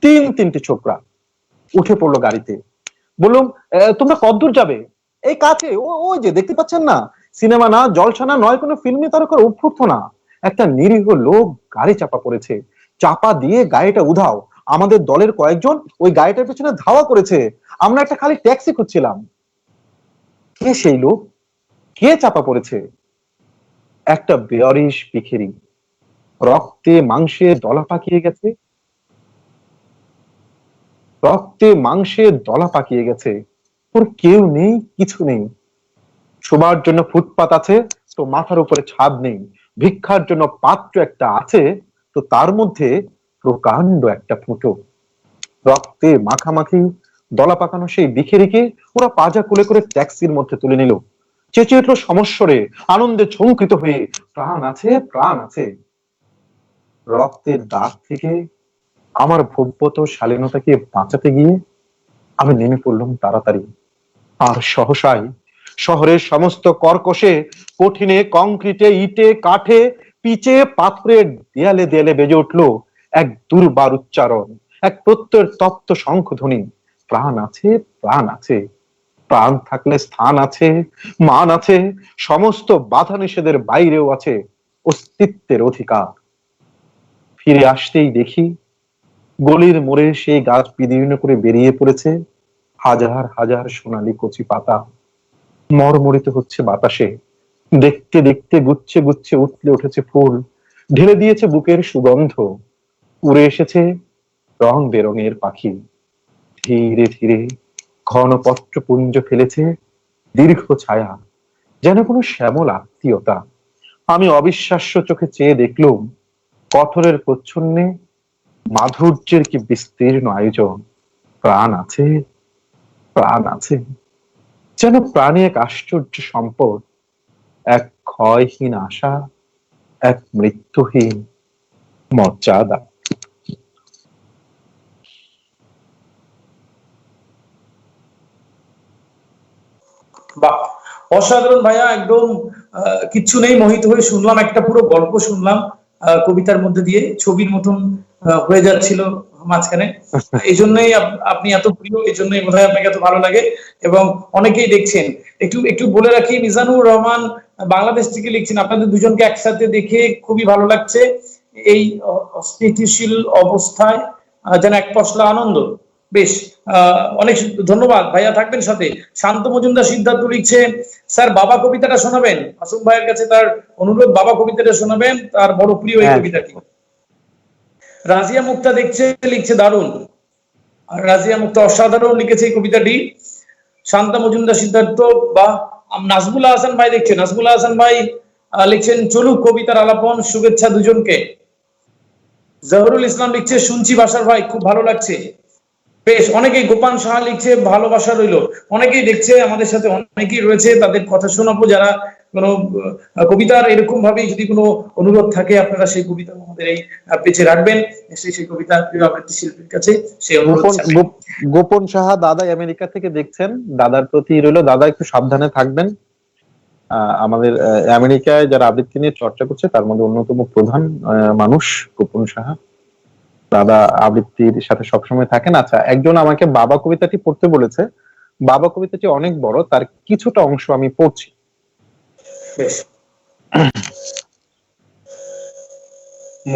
তিনটে ছোকরা উঠে পড়লো গাড়িতে। বললাম, তোমরা কতদূর যাবে? এই কাছে, ওই যে দেখতে পাচ্ছেন না, সিনেমা না, জলসা না, নয় কোনো ফিল্মি তারকার অভ্যর্থনা। একটা নিরীহ লোক গাড়ি চাপা পড়েছে, চাপা দিয়ে গাড়িটা উধাও। আমাদের দলের কয়েকজন ওই গাড়িটার পেছনে ধাওয়া করেছে। আমরা একটা খালি ট্যাক্সি খুঁজছিলাম। কে সেই লোক? কে চাপা পড়েছে? একটা বেয়ারিশ ভিখিরি, রক্তে মাংসে দলা পাকিয়ে গেছে, রক্তে মাংসে দলা পাকিয়ে গেছে। ওর কেউ নেই, কিছু নেই। শোবার জন্য ফুটপাত আছে, তো মাথার উপরে ছাদ নেই। ভিক্ষার জন্য পাত্র একটা আছে, তো তার মধ্যে প্রকাণ্ড একটা ফুটো। রক্তে মাখামাখি দলা পাকানো সেই ভিখিরিকে ওরা পাজা কুলে করে ট্যাক্সির মধ্যে তুলে নিল। চেঁচিয়ে উঠলো সমস্বরে, আনন্দে ঝঙ্কৃত হয়ে, প্রাণ আছে, প্রাণ আছে। রক্তের দাগ থেকে আমার ভব্যত শালীনতাকে বাঁচাতে গিয়ে আমি নেমে পড়লাম তাড়াতাড়ি। আর সহসাই শহরের সমস্ত কর্কশে, কঠিনে, কংক্রিটে, ইটে, কাঠে, পিচে, পাথরের দেয়ালে দেয়ালে বেজে উঠলো এক দুর্বার উচ্চারণ, এক প্রত্যয়ের তপ্ত শঙ্খধ্বনি। প্রাণ আছে, প্রাণ আছে। প্রাণ থাকলে স্থান আছে, মান আছে, সমস্ত বাধা নিষেধের বাইরেও আছে অস্তিত্বের অধিকার। ফিরে আসতেই দেখি গলির মোড়ে সেই গাছ বিদীর্ণ করে বেরিয়ে পড়েছে হাজার হাজার সোনালী কচি পাতা, মরমরিত হচ্ছে বাতাসে। দেখতে দেখতে গুচ্ছে গুচ্ছে উঠলে উঠেছে ফুল, ঢেলে দিয়েছে বুকের সুগন্ধ। উড়ে এসেছে রং বেরঙের পাখি, ধীরে ধীরে ঘনপত্র পুঞ্জ ফেলেছে দীর্ঘ ছায়া, যেন কোনো শ্যামল আত্মীয়তা। আমি অবিশ্বাস্য চোখে চেয়ে দেখলুম কঠোরের প্রচ্ছন্নে মাধুর্যের কি বিস্তীর্ণ আয়োজন। প্রাণ আছে, প্রাণ আছে। যেন প্রাণী এক আশ্চর্য সম্পদ, এক ক্ষয়হীন আশা, এক মৃত্যুহীন মর্যাদা। বাহ, অসাধারণ ভাইয়া, একদম কিচ্ছু নেই, মোহিত হয়ে শুনলাম, একটা পুরো গল্প শুনলাম কবিতার মধ্যে দিয়ে, ছবির মতন হয়ে যাচ্ছিল মাঝখানে। এই জন্যই আপনি এত প্রিয়, এই জন্যই বোধহয় আপনাকে এত ভালো লাগে, এবং অনেকেই দেখছেন। একটু একটু বলে রাখি, মিজানুর রহমান বাংলাদেশ থেকে লিখছেন, আপনাদের দুজনকে একসাথে দেখে খুবই ভালো লাগছে। এই অস্থিতিশীল অবস্থায় যেন এক পশলা আনন্দ। বেশ, অনেক ধন্যবাদ ভাইয়া, থাকবেন সাথে। শান্ত মজুমদার সিদ্ধার্থ লিখছে, স্যার বাবা কবিতাটা শোনাবেন। আসুম ভাইয়ের কাছে তার অনুরোধ, বাবা কবিতাটা শোনাবেন, তার বড় প্রিয় এই কবিতাটি। রাজিয়া মুক্তা লিখছে দারুণ। আর রাজিয়া মুক্তা অসাধারণ লিখেছে এই কবিতাটি। শান্তা মজুমদার সিদ্ধার্থ বা নাজমুল হাসান ভাই দেখছেন, নাজমুল হাসান ভাই লিখছেন, চলুক কবিতার আলাপন, শুভেচ্ছা দুজনকে। জহরুল ইসলাম লিখছে, শুনছি বাসার ভাই, খুব ভালো লাগছে। বেশ, অনেকেই, গোপান সাহা লিখছে, ভালোবাসা রইল। অনেকেই দেখছে আমাদের সাথে, অনেকেই রয়েছে, তাদের কথা শোনাবো। যারা কোনো কবিতার এরকম ভাবে যদি কোনো অনুরোধ থাকে, আপনারা সেই কবিতা আমাদের এই পেজে রাখবেন, সেই কবিতা প্রিয় আবৃত্তি শিল্পীর কাছে সেই অনুরোধ। গোপন সাহা দাদা আমেরিকা থেকে দেখছেন, দাদার প্রতি রইল, দাদা একটু সাবধানে থাকবেন। আমাদের আমেরিকায় যারা আবৃত্তি নিয়ে চর্চা করছে তার মধ্যে অন্যতম প্রধান মানুষ গোপন সাহা। দাদা আবৃত্তির সাথে সবসময় থাকেন। আচ্ছা, একজন আমাকে বাবা কবিতাটি পড়তে বলেছে। বাবা কবিতাটি অনেক বড়, তার কিছুটা অংশ আমি পড়ছি।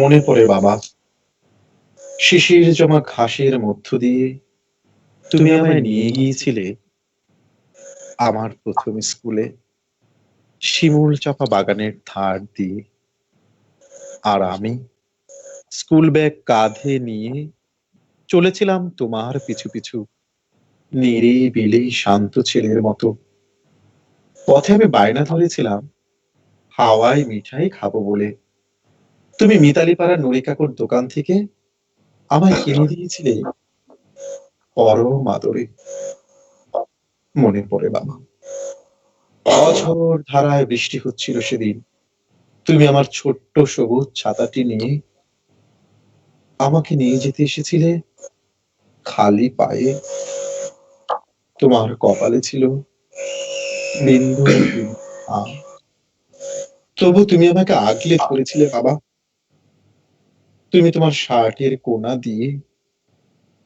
মনে পড়ে বাবা, শিশির জমা ঘাসের মধ্য দিয়ে তুমি আমায় নিয়ে গিয়েছিলে আমার প্রথম স্কুলে, শিমুল চাপা বাগানের ধার দিয়ে। আর আমি স্কুল ব্যাগ কাঁধে নিয়ে চলেছিলাম তোমার পিছু পিছু, নিরিবিলি শান্ত ছেলের মতো। পথে আমি বায়না ধরেছিলাম হাওয়ায় মিঠাই খাবো বলে। তুমি মিতালি পাড়া নুরি কাকুর দোকান থেকে আমায় কিনে দিয়েছিলে পরম আদরে। মনে পড়ে বাবা। অঝোর ধারায় বৃষ্টি হচ্ছিল সেদিন। তুমি আমার ছোট্ট সবুজ ছাতাটি নিয়ে আমাকে নিয়ে যেতে এসেছিলে খালি পায়ে। তোমার কপালে ছিল বিন্দু বিন্দু ঘাম। তবু তুমি আমাকে আগলে ধরেছিলে বাবা। তুমি তোমার শার্টের কোনা দিয়ে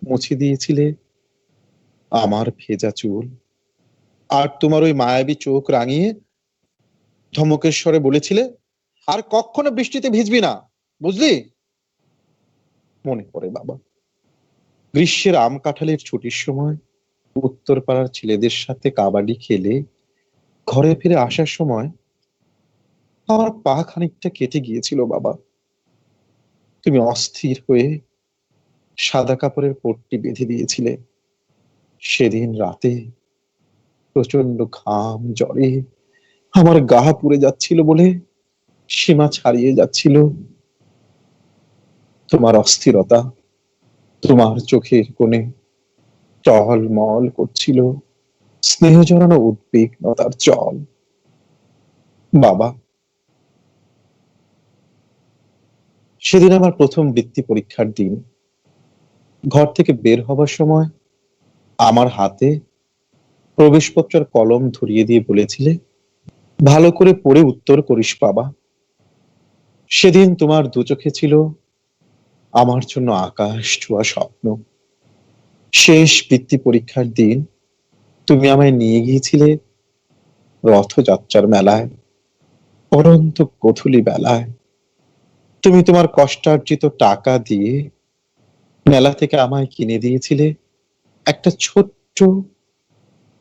মুছে দিয়েছিলে আমার ভেজা চুল, আর তোমার ওই মায়াবী চোখ রাঙিয়ে ধমকের স্বরে বলেছিলে, আর কখনো বৃষ্টিতে ভিজবি না, বুঝলি? মনে পড়ে বাবা, গ্রীষ্মের আম কাঁঠালের ছুটির সময় উত্তর পাড়ার ছেলেদের সাথে কাবাডি খেলে ঘরে ফিরে আসার সময় আমার পা খানিকটা কেটে গিয়েছিল বাবা। তুমি অস্থির হয়ে সাদা কাপড়ের পট্টি বেঁধে দিয়েছিলে। সেদিন রাতে প্রচন্ড ঘাম জ্বরে আমার গা পুড়ে যাচ্ছিল বলে সীমা ছাড়িয়ে যাচ্ছিল। তোমার অস্থিরতা তোমার চোখের কোণে টলমল করছিল স্নেহ জড়ানো উদ্বিগ্নতার জল। বাবা, সেদিন আমার প্রথম বৃত্তি পরীক্ষার দিন। ঘর থেকে বের হবার সময় আমার হাতে প্রবেশপত্রের কলম ধরিয়ে দিয়ে বলেছিলে, ভালো করে পড়ে উত্তর করিস বাবা। সেদিন তোমার দু চোখে ছিল আমার জন্য আকাশ ছোঁয়া স্বপ্ন। শেষ বৃত্তি পরীক্ষার দিন তুমি আমায় নিয়ে গিয়েছিলে রথযাত্রার মেলায়, অনন্ত গোধূলি বেলায়। তুমি তোমার কষ্টার্জিত টাকা দিয়ে মেলা থেকে আমায় কিনে দিয়েছিলে একটা ছোট্ট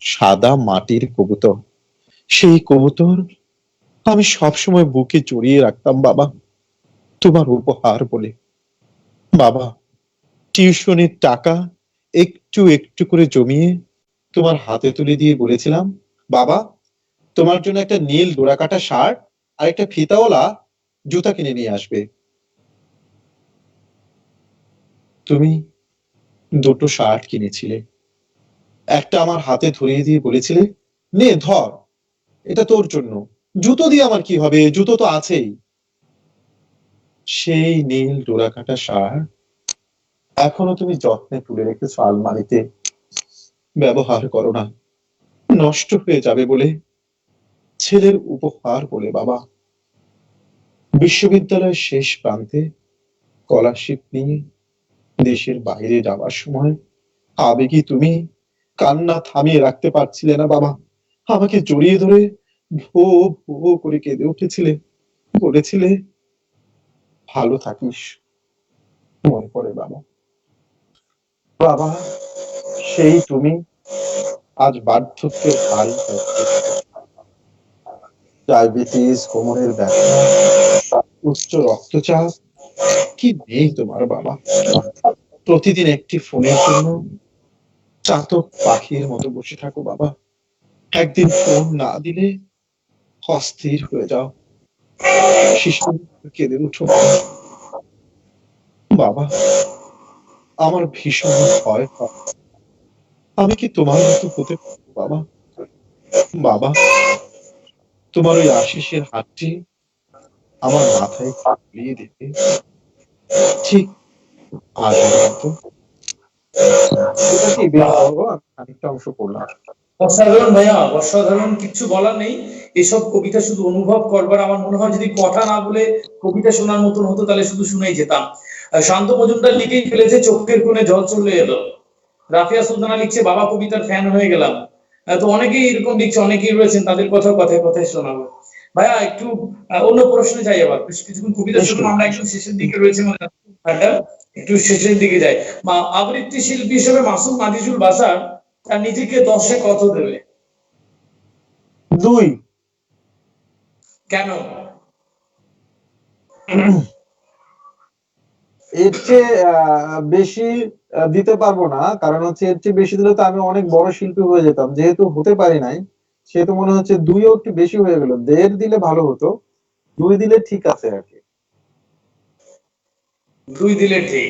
সাদা মাটির কবুতর। সেই কবুতর আমি সবসময় বুকে জড়িয়ে রাখতাম বাবা, তোমার উপহার বলে। বাবা, টিউশনের টাকা একটু একটু করে জমিয়ে তোমার হাতে তুলে দিয়ে বলেছিলাম, বাবা, তোমার জন্য একটা নীল ডোরাকাটা শার্ট আর একটা ফিতাওয়ালা জুতা কিনে নিয়ে আসবে। তুমি দুটো শার্ট কিনেছিলে, একটা আমার হাতে ধরিয়ে দিয়ে বলেছিলে, নে ধর, এটা তোর জন্য। জুতো দিয়ে আমার কি হবে, জুতো তো আছেই। সেই নীল ডোরাকাটা শার্ট এখনো তুমি যত্নে তুলে রেখেছো আলমারিতে। ব্যবহার করো না, নষ্ট হয়ে যাবে বলে, ছেলের উপহার বলে বাবা। বিশ্ববিদ্যালয়ের শেষ প্রান্তে স্কলারশিপ নিয়ে দেশের বাইরে যাওয়ার সময় আবেগী তুমি কান্না থামিয়ে রাখতে পারছিলে না বাবা। আমাকে জড়িয়ে ধরে ভো ভো করে কেঁদে উঠেছিলে, বলেছিলে, ভালো থাকিস। মনে পড়ে বাবা। বাবা, সেই তুমি আজ বার্ধক্যের হাল ধরতে। ডায়াবেটিস, কোমরের ব্যথা, উচ্চ রক্তচাপ, কি নেই তোমার বাবা। প্রতিদিন একটি ফোনের জন্য চাতক পাখির মতো বসে থাকো বাবা। একদিন ফোন না দিলে অস্থির হয়ে যাও, শিশু কেঁদে উঠো বাবা। আমার ভীষণ ভয় হয়, আমি কি তোমার মতো হতে পারবো বাবা? বাবা, তোমার ওই আশিসের হাতটি আমার মাথায় বুলিয়ে দেবে, ঠিক আগের মতো। এটা কি বেশ বড়, আমি খানিকটা অংশ পড়লাম। অসাধারণ ভাইয়া, অসাধারণ, কিছু বলার নেই। এসব কবিতা শুধু অনুভব করবার, আমার মনে হয় যদি কথা না বলে কবিতা শোনার মতন হতো তাহলে শুধু শুনেই যেতাম। শান্ত মজুমদার লিখেই ফেলেছে, চোখের কোণে জল চলে এলো। রাফিয়া সুলতানা লিখছে, বাবা কবিতার ফ্যান হয়ে গেলাম। তো অনেকেই এরকম লিখছে, অনেকেই রয়েছেন, তাদের কথা কথায় কথায় শোনাবো। ভাইয়া একটু অন্য প্রশ্নে যাই, আবার কিছুক্ষণ কবিতা শুনুন, আমরা একদম শেষের দিকে রয়েছে, একটু শেষের দিকে যাই। আবৃত্তি শিল্পী হিসেবে মাসুম আজিজুল বাসার তার নিজেকে 10-এ কত দেবে? 2। কেন? এর চেয়ে বেশি দিতে পারবো না, কারণ হচ্ছে এর চেয়ে বেশি দিলে তো আমি অনেক বড় শিল্পী হয়ে যেতাম, যেহেতু হতে পারি নাই সেহেতু মনে হচ্ছে 2ও একটু বেশি হয়ে গেল। 1.5 দিলে ভালো হতো, 2 দিলে ঠিক আছে আর কি। 2 দিলে ঠিক।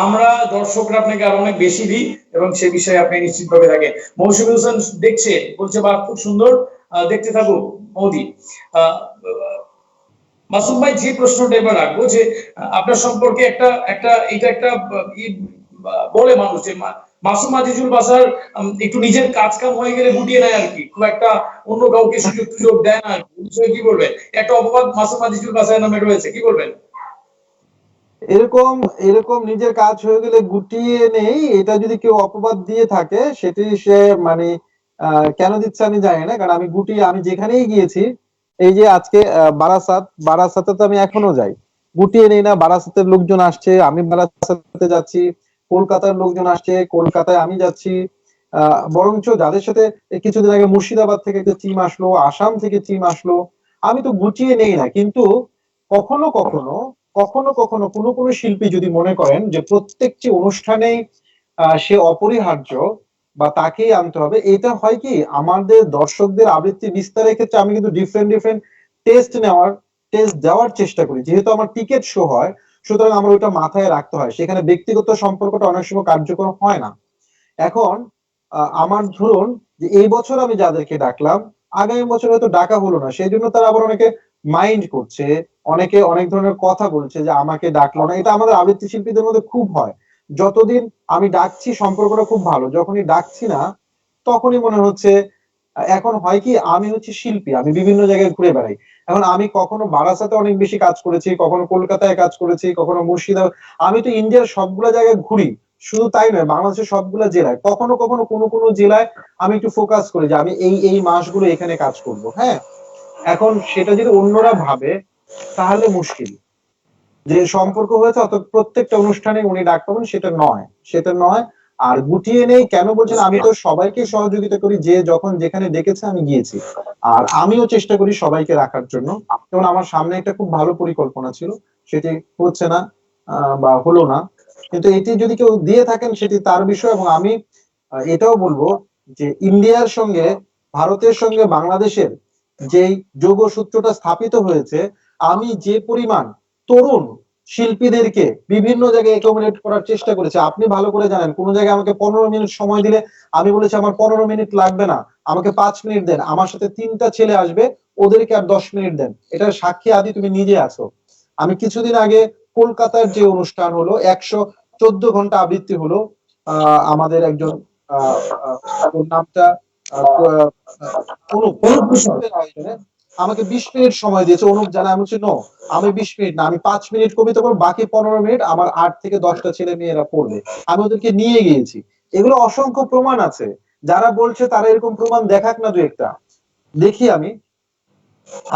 আমরা দর্শকরা আপনাকে আরো অনেক বেশি দিই এবং সে বিষয়ে আপনি নিশ্চিতভাবে থাকেন। মৌসুমী হোসেন দেখছে, বলছে, বা খুব সুন্দর, দেখতে থাকুক মোদি। মাসুম ভাই, যে প্রশ্নটা এবার রাখবো যে আপনার সম্পর্কে একটা একটা এটা একটা বলে মানুষ যে মাসুম আজিজুল বাসার একটু নিজের কাজ কাম হয়ে গেলে গুটিয়ে নেয় আর কি, খুব একটা অন্য কাউকে সুযোগ সুযোগ দেয় না। বিষয়ে কি বলবেন? একটা অপবাদ মাসুম আজিজুল বাসার নামে রয়েছে, কি বলবেন? এরকম এরকম নিজের কাজ হয়ে গেলে গুটিয়ে নেই, এটা যদি কেউ অপবাদ দিয়ে থাকে সেটি সে মানে কেন দিচ্ছে আমি জানি না। কারণ আমি গুটিয়ে, আমি যেখানেই গিয়েছি, এই যে আজকে বারাসাতে তো আমি এখনো যাই, গুটিয়ে নেই না। বারাসাতের লোকজন আসছে, আমি বারাসাতে যাচ্ছি, কলকাতার লোকজন আসছে, কলকাতায় আমি যাচ্ছি। বরঞ্চ যাদের সাথে এই কিছুদিন আগে মুর্শিদাবাদ থেকে একটা টিম আসলো, আসাম থেকে টিম আসলো, আমি তো গুটিয়ে নেই না। কিন্তু কখনো কখনো কখনো কখনো কোনো কোনো শিল্পী যদি মনে করেন যে প্রত্যেকটি অনুষ্ঠানেই সে অপরিহার্য বা তাকেই আনতে হবে, এটা হয় কি, আমাদের দর্শকদের আবৃত্তি বিস্তারের ক্ষেত্রে আমি কিন্তু ডিফারেন্ট ডিফারেন্ট টেস্ট দেওয়ার চেষ্টা করি। যেহেতু আমার টিকিট শো হয়, সুতরাং আমার ওইটা মাথায় রাখতে হয়। সেখানে ব্যক্তিগত সম্পর্কটা অনেক সময় কার্যকর হয় না। এখন আমার ধরুন যে এই বছর আমি যাদেরকে ডাকলাম, আগামী বছর হয়তো ডাকা হলো না, সেই জন্য তারা আবার অনেকে মাইন্ড করছে, অনেকে অনেক ধরনের কথা বলছে যে আমাকে ডাকলো না। এটা আমাদের আবৃত্তি শিল্পীদের মধ্যে খুব হয়। যতদিন আমি ডাকছি সম্পর্কটা খুব ভালো, যখনই ডাকছি না তখনই মনে হচ্ছে, এখন হয় কি, আমি হচ্ছে শিল্পী, আমি বিভিন্ন জায়গায় ঘুরে বেড়াই। এখন আমি কখনো বারাসাতে অনেক বেশি কাজ করেছি, কখনো কলকাতায় কাজ করেছি, কখনো মুর্শিদাবাদ, আমি তো ইন্ডিয়ার সবগুলা জায়গায় ঘুরি। শুধু তাই নয়, বাংলাদেশের সবগুলা জেলায়, কখনো কখনো কোনো কোনো জেলায় আমি একটু ফোকাস করি যে আমি এই এই মাসগুলো এখানে কাজ করব। হ্যাঁ, এখন সেটা যদি অন্যরা ভাবে তাহলে মুশকিল। যে সম্পর্ক হয়েছে অত প্রত্যেকটা অনুষ্ঠানে উনি ডাক পাবেন, সেটা নয়, সেটা নয়। আর গুটিয়ে নেই কেন বলছেন, আমি তো সবাইকে সহযোগিতা করি, যে যখন যেখানে ডেকেছে আমি গিয়েছি। আর আমিও চেষ্টা করি সবাইকে রাখার জন্য। যেমন আমার সামনে একটা খুব ভালো পরিকল্পনা ছিল, সেটি হচ্ছে না, বা হলো না। কিন্তু এটি যদি কেউ দিয়ে থাকেন সেটি তার বিষয়। এবং আমি এটাও বলবো যে ইন্ডিয়ার সঙ্গে, ভারতের সঙ্গে বাংলাদেশের যেই যোগসূত্রটা স্থাপিত হয়েছে, আমি যে পরিমাণ তরুণ শিল্পীদেরকে বিভিন্ন জায়গায় অ্যাকোমোডেট করার চেষ্টা করেছে আপনি ভালো করে জানেন। কোন জায়গায় আমাকে 15 মিনিট সময় দিলে আমি বলেছি আমার 15 মিনিট লাগবে না, আমাকে 5 মিনিট দেন। আমার সাথে 3টা ছেলে আসবে, ওদেরকে আর 10 মিনিট দেন। এটার সাক্ষী আদি তুমি নিজে আছো। আমি কিছুদিন আগে কলকাতার যে অনুষ্ঠান হলো, 114 ঘন্টা আবৃত্তি হলো, আমাদের একজন ওর নামটা অনুপ, আয়োজনে আমাকে 20 মিনিট সময় দিয়েছে অনুপ জানা। আমি বলছি নো, আমি 20 মিনিট না, আমি 5 মিনিট কবিতা করবো, বাকি 15 মিনিট আমার 8 থেকে 10টা ছেলে মেয়েরা পড়বে। আমি ওদেরকে নিয়ে গিয়েছি। এগুলো অসংখ্য প্রমাণ আছে। যারা বলছে তারা এরকম প্রমাণ দেখাক না দু একটা, দেখি আমি।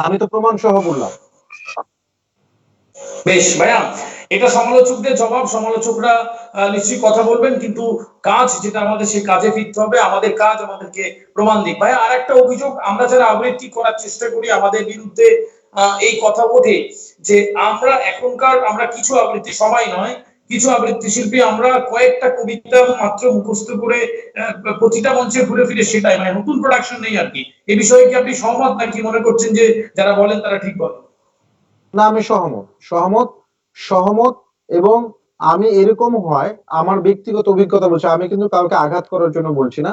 আমি তো প্রমাণ সহ বললাম। বেশ ভাইয়া, এটা সমালোচকদের জবাব, সমালোচকরা নিশ্চয়ই কথা বলবেন, কিন্তু কাজ যেটা আমাদের, সেই কাজে ফিরতে হবে। আমাদের কাজ আমাদেরকে প্রমাণ দিক। ভাইয়া, আর একটা অভিযোগ আমরা যারা আবৃত্তি করার চেষ্টা করি, আমাদের বিরুদ্ধে এই কথা ওঠে যে আমরা কিছু আবৃত্তি, সবাই নয়, কিছু আবৃত্তি শিল্পী আমরা কয়েকটা কবিতা মাত্র মুখস্থ করে প্রতিটা মঞ্চে ঘুরে ফিরে সেটাই, মানে নতুন প্রোডাকশন নেই আর কি। এই বিষয়ে কি আপনি সহমত, নাকি মনে করছেন যে যারা বলেন তারা ঠিক বলেন? না, আমি সহমত, সহমত, সহমত। এবং আমি এরকম হয়, আমার ব্যক্তিগত অভিজ্ঞতা বলছে, আমি কিন্তু কাউকে আঘাত করার জন্য বলছি না।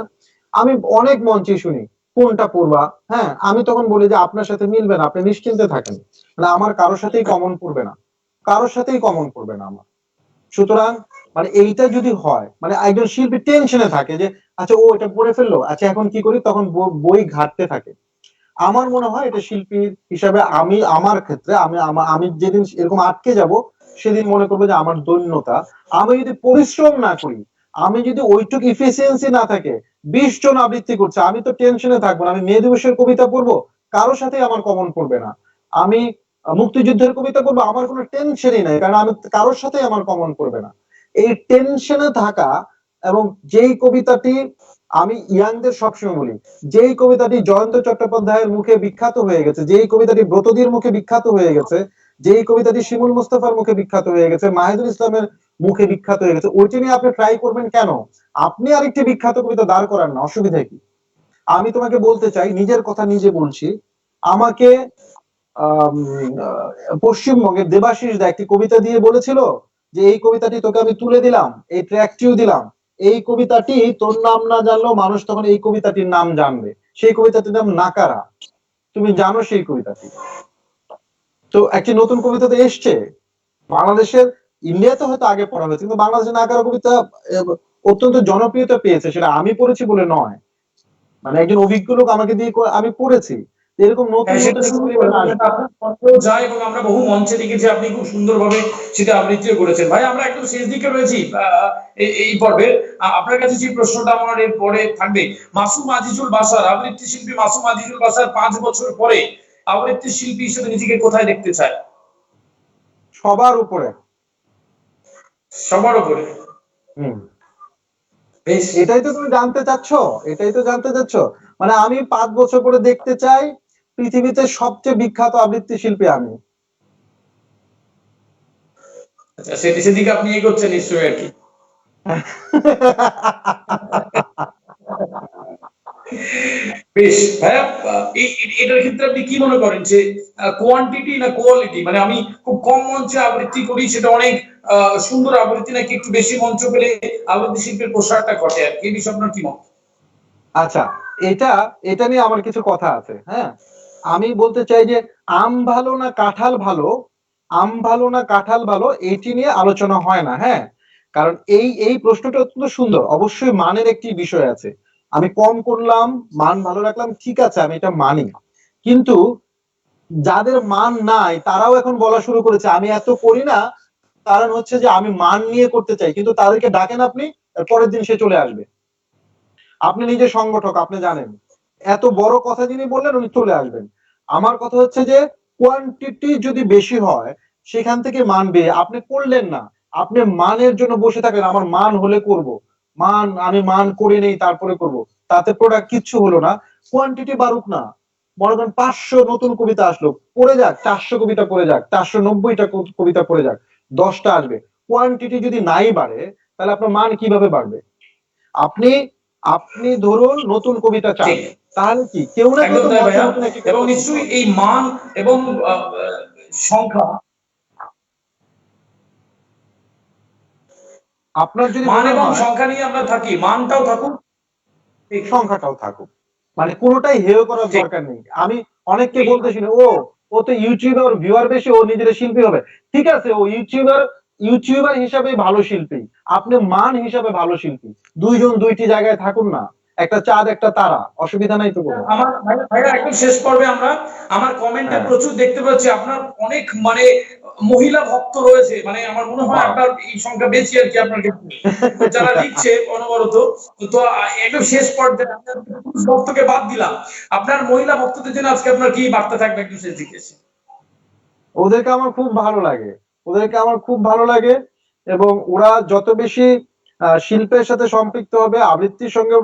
আমি অনেক মঞ্চে শুনি কোনটা পড়বা, হ্যাঁ, আমি তখন বলি যে আপনার সাথে মিলবে না, আপনি নিশ্চিন্তে থাকেন। মানে আমার কারোর সাথেই কমন পড়বে না, কারোর সাথেই কমন পড়বে না আমার। সুতরাং মানে এইটা যদি হয়, মানে একজন শিল্পী টেনশনে থাকে যে আচ্ছা ও এটা পড়ে ফেললো, আচ্ছা এখন কি করি, তখন বই ঘাটতে থাকে। আমার মনে হয় এটা শিল্পী হিসাবে, আমি আমার ক্ষেত্রে আমি যেদিন এরকম আটকে যাব, সেদিন মনে করবো যে আমার দৈন্যতা। আমি যদি পরিশ্রম না করি, আমি যদি ওইটুকু ইফিসিয়েন্সি না থাকে, 20 জন আবৃত্তি করছে, আমি তো টেনশনে থাকবো না। আমি মে দিবসের কবিতা পড়বো, কারোর সাথে আমার কমন পড়বে না। আমি মুক্তিযুদ্ধের কবিতা করবো, আমার কোনো টেনশনই নাই, কারণ আমি কারোর সাথে আমার কমন পড়বে না। এই টেনশনে থাকা, এবং যেই কবিতাটি, আমি ইয়াংদের সবসময় বলি, যেই কবিতাটি জয়ন্ত চট্টোপাধ্যায়ের মুখে বিখ্যাত হয়ে গেছে, যেই কবিতাটি ব্রতদীর মুখে বিখ্যাত হয়ে গেছে, যেই কবিতাটি শিমুল মুস্তাফার মুখে বিখ্যাত হয়ে গেছে, মাহিদুল ইসলামের মুখে বিখ্যাত হয়ে গেছে, ওইটি নিয়ে আপনি ট্রাই করবেন কেন? আপনি আরেকটি বিখ্যাত কবিতা দাঁড় করান না, অসুবিধা কি? আমি তোমাকে বলতে চাই, নিজের কথা নিজে বলছি। আমাকে পশ্চিমবঙ্গের দেবাশিস দা একটি কবিতা দিয়ে বলেছিল যে এই কবিতাটি তোকে আমি তুলে দিলাম, এই ট্র্যাকটিও দিলাম, এই কবিতাটি তোর নাম না জানলেও মানুষ তখন এই কবিতাটির নাম জানবে। সেই কবিতাটির নাম নাকারা। তুমি জানো সেই কবিতাটি। তো একটি নতুন কবিতা তো এসছে বাংলাদেশের, ইন্ডিয়াতে হয়তো আগে পড়া হয়েছে, কিন্তু বাংলাদেশের নায়িকার কবিতা অত্যন্ত জনপ্রিয়তা পেয়েছে, সেটা আমি পড়েছি বলে নয়, মানে একজন অভিজ্ঞ লোক আমাকে দিয়ে আমি পড়েছি। এরকম নতুন সেটা নতুন শুরু experiment করেছেন, আসবে। সেটা আপনার কণ্ঠেও যায় এবং আমরা বহু মঞ্চে দেখেছি আপনি খুব সুন্দরভাবে সেটা আবৃত্তিও করেছেন। ভাই আমরা একদম শেষ দিকে রয়েছি এই পর্বে। আপনার কাছে যে প্রশ্নটা আমার এর পরে থাকবে, মাসুম আজিজুল বাসার, আবৃত্তি শিল্পী মাসুম আজিজুল বাসার 5 বছর পরে আবৃত্তি শিল্পী হিসেবে নিজেকে কোথায় দেখতে চায়? সবার উপরে। সবার উপরে। হুম। বেশ, এটাই তো তুমি জানতে চাচ্ছ, এটাই তো জানতে চাচ্ছ। মানে আমি 5 বছর পরে দেখতে চাই পৃথিবীতে সবচেয়ে বিখ্যাত আবৃত্তি শিল্পী আমি। আচ্ছা সেদিকে আপনি এগোচ্ছেন নিশ্চয়ই আর কি। বেশ ভাইয়া, এটার ক্ষেত্রে আপনি কি মনে করেন যে কোয়ান্টিটি না কোয়ালিটি, মানে আমি খুব কম মঞ্চে আবৃত্তি করি সেটা অনেক সুন্দর আবৃত্তি, নাকি একটু বেশি মঞ্চ পেলে আবৃত্তি শিল্পের প্রসারটা ঘটে আর কি, এই বিষয়ে আপনার কি মত? আচ্ছা, এটা এটা নিয়ে আমার কিছু কথা আছে। হ্যাঁ, আমি বলতে চাই যে আম ভালো না কাঁঠাল ভালো, আম ভালো না কাঁঠাল ভালো এইটি নিয়ে আলোচনা হয় না। হ্যাঁ, কারণ এই এই প্রশ্নটা অত্যন্ত সুন্দর। অবশ্যই মানের একটি বিষয় আছে, আমি কম করলাম মান ভালো রাখলাম, ঠিক আছে, আমি এটা মানি। কিন্তু যাদের মান নাই তারাও এখন বলা শুরু করেছে আমি এত করি না, কারণ হচ্ছে যে আমি মান নিয়ে করতে চাই। কিন্তু তাদেরকে ডাকেন আপনি, পরের দিন সে চলে আসবে। আপনি নিজে সংগঠক, আপনি জানেন, এত বড় কথা যিনি বললেন উনি চলে আসবেন। আমার কথা হচ্ছে যে কোয়ান্টিটি যদি বেশি হয় সেখান থেকে মান বেড়ে, আপনি করলেন না, আপনি মানের জন্য বসে থাকলেন, আমার মান হলে করব, মান আমি মান করে নেই তারপরে করব, তাতে প্রোডাক্ট কিচ্ছু হলো না। কোয়ান্টিটি বাড়ুক না, মনে করেন 500 নতুন কবিতা আসলো, পড়ে যাক, 400 কবিতা পড়ে যাক, 490টা কবিতা পড়ে যাক, 10টা আসবে। কোয়ান্টিটি যদি নাই বাড়ে তাহলে আপনার মান কিভাবে বাড়বে? আপনি আপনি ধরুন নতুন কবিতা চান, ঠিক, তাহলে কি কেউ না কেউ একদম তো তাই মঞ্চে ভাইয়া। নতুন একটি এবং কবিতা শুনতে নিশ্চয়ই হবে। এই মান এবং সংখ্যা, আপনার যদি মান মনে এবং হয় সংখ্যা নিয়ে আমরা থাকি, মানটাও থাকুক। ঠিক, সংখ্যাটাও থাকুক, মানে কোনোটাই হেয় করার ঠিক। দরকার নেই। আমি অনেককে বলতে শুনি ও ও তো ইউটিউবার, ভিউয়ার বেশি, ও নিজের শিল্পী হবে। ঠিক আছে, ও ইউটিউবার হিসাবে ভালো শিল্পী, আপনি মান হিসাবে ভালো শিল্পী। দুইজন দুইটি জায়গায় থাকুন না, একটা চাঁদ একটা তারা, অসুবিধা নাই তো কোনো। আমার ভাইয়া ভাইয়া একদম শেষ পর্বে আমরা, আমার কমেন্টে হ্যাঁ, প্রচুর দেখতে পাচ্ছি আপনার অনেক মানে মহিলা ভক্ত রয়েছে, মানে আমার মনে হয় বাহ। আপনার এই সংখ্যা বেশি আর কি আপনার ক্ষেত্রে, যারা লিখছে অনবরত। তো একদম শেষ পর্যায়ে আপনার পুরুষ ভক্তকে বাদ দিলাম, আপনার মহিলা ভক্তদের জন্য আজকে আপনার কি বার্তা থাকবে একটু শেষ দিকে এসে? ওদেরকে আমার খুব ভালো লাগে, ওদেরকে আমার খুব ভালো লাগে। এবং ওরা যত বেশি শিল্পের সাথে সম্পৃক্ত হবে, আবৃত্তির সঙ্গে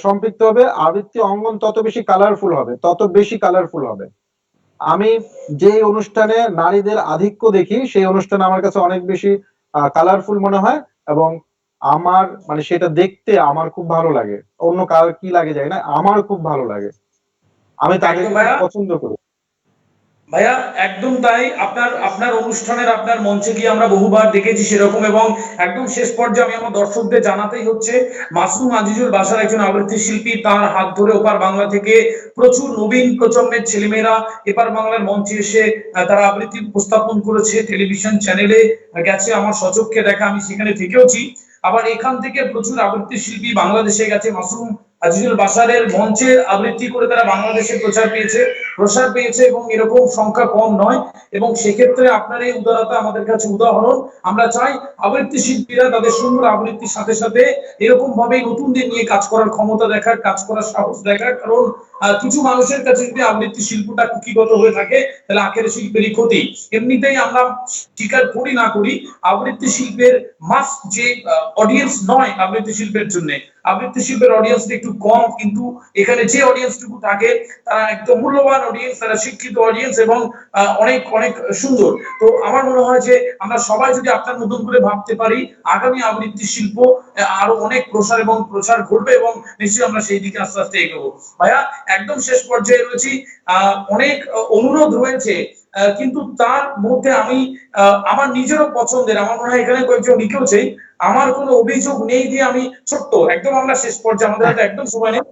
সম্পৃক্ত হবে, আবৃত্তি অঙ্গন তত বেশি কালারফুল হবে, তত বেশি কালারফুল হবে। আমি যে অনুষ্ঠানে নারীদের আধিক্য দেখি সেই অনুষ্ঠানে আমার কাছে অনেক বেশি কালারফুল মনে হয়। এবং আমার মানে সেটা দেখতে আমার খুব ভালো লাগে। অন্য কার কি লাগে যায় না, আমার খুব ভালো লাগে, আমি একদম তাদেরকে খুব ভাইয়া, পছন্দ করি। ভাইয়া একদম তাই। আপনার আপনার অনুষ্ঠানের আপনার মঞ্চে গিয়ে আমরা বহুবার দেখেছি সেরকম, এবং একদম শেষ পর্যায়ে আমি আমার দর্শকদের জানাতেই হচ্ছে, মাসুম আজিজুল বাসার একজন আবৃত্তি শিল্পী, তার হাত ধরে ওপার বাংলা থেকে প্রচুর নবীন প্রজন্মের ছেলেমেয়েরা এপার বাংলার মঞ্চে এসে তারা আবৃত্তি উপস্থাপন করেছে, টেলিভিশন চ্যানেলে গেছে, আমার সচক্ষে দেখা, আমি সেখানে থেকেওছি। আবার এখান থেকে প্রচুর আবৃত্তি শিল্পী বাংলাদেশে গেছে, মাসুম আজিজুল বাসারের মঞ্চে আবৃত্তি করে তারা বাংলাদেশে প্রসার পেয়েছে, এবং এরকম সংখ্যা কম নয়। এবং সেক্ষেত্রে আপনার এই উদারতা আমাদের কাছে উদাহরণ। আমরা চাই আবৃত্তি শিল্পীরা তাদের সুন্দর আবৃত্তির সাথে সাথে এরকম ভাবে নতুনদের নিয়ে কাজ করার ক্ষমতা দেখার, কাজ করার সাহস দেখার। কারণ কিছু মানুষের কাছে যদি আবৃত্তি শিল্পটা কুকিগত হয়ে থাকে তাহলে আখের শিল্পেরই ক্ষতি। এমনিতেই আমরা স্বীকার করি না করি, আবৃত্তি শিল্পের মাস যে অডিয়েন্স নয় আবৃত্তি শিল্পের জন্য, আবৃত্তি শিল্পের অডিয়েন্সটা একটু কম, কিন্তু এখানে যে অডিয়েন্সটুকু থাকে তারা একদম মূল্যবান অডিয়েন্স, তারা শিক্ষিত অডিয়েন্স এবং অনেক অনেক সুন্দর। তো আমার মনে হয় যে আমরা সবাই যদি আপনার নতুন করে ভাবতে পারি, আগামী আবৃত্তি শিল্প আরো অনেক প্রসার এবং প্রচার ঘটবে, এবং নিশ্চয়ই আমরা সেই দিকে আস্তে আস্তে এগোবো। ভাইয়া একদম শেষ পর্যায়ে রয়েছি, অনেক অনুরোধ রয়েছে, কিন্তু তার মধ্যে আমি আমার নিজেরও পছন্দের, আমার মনে হয় এখানে কয়েকজন লিখেওছে, আমার কোনো অভিযোগ নেই দিয়ে আমি ছোট্ট একদম, আমরা শেষ পর্যায়ে, আমাদের হাতে একদম সময় নেই,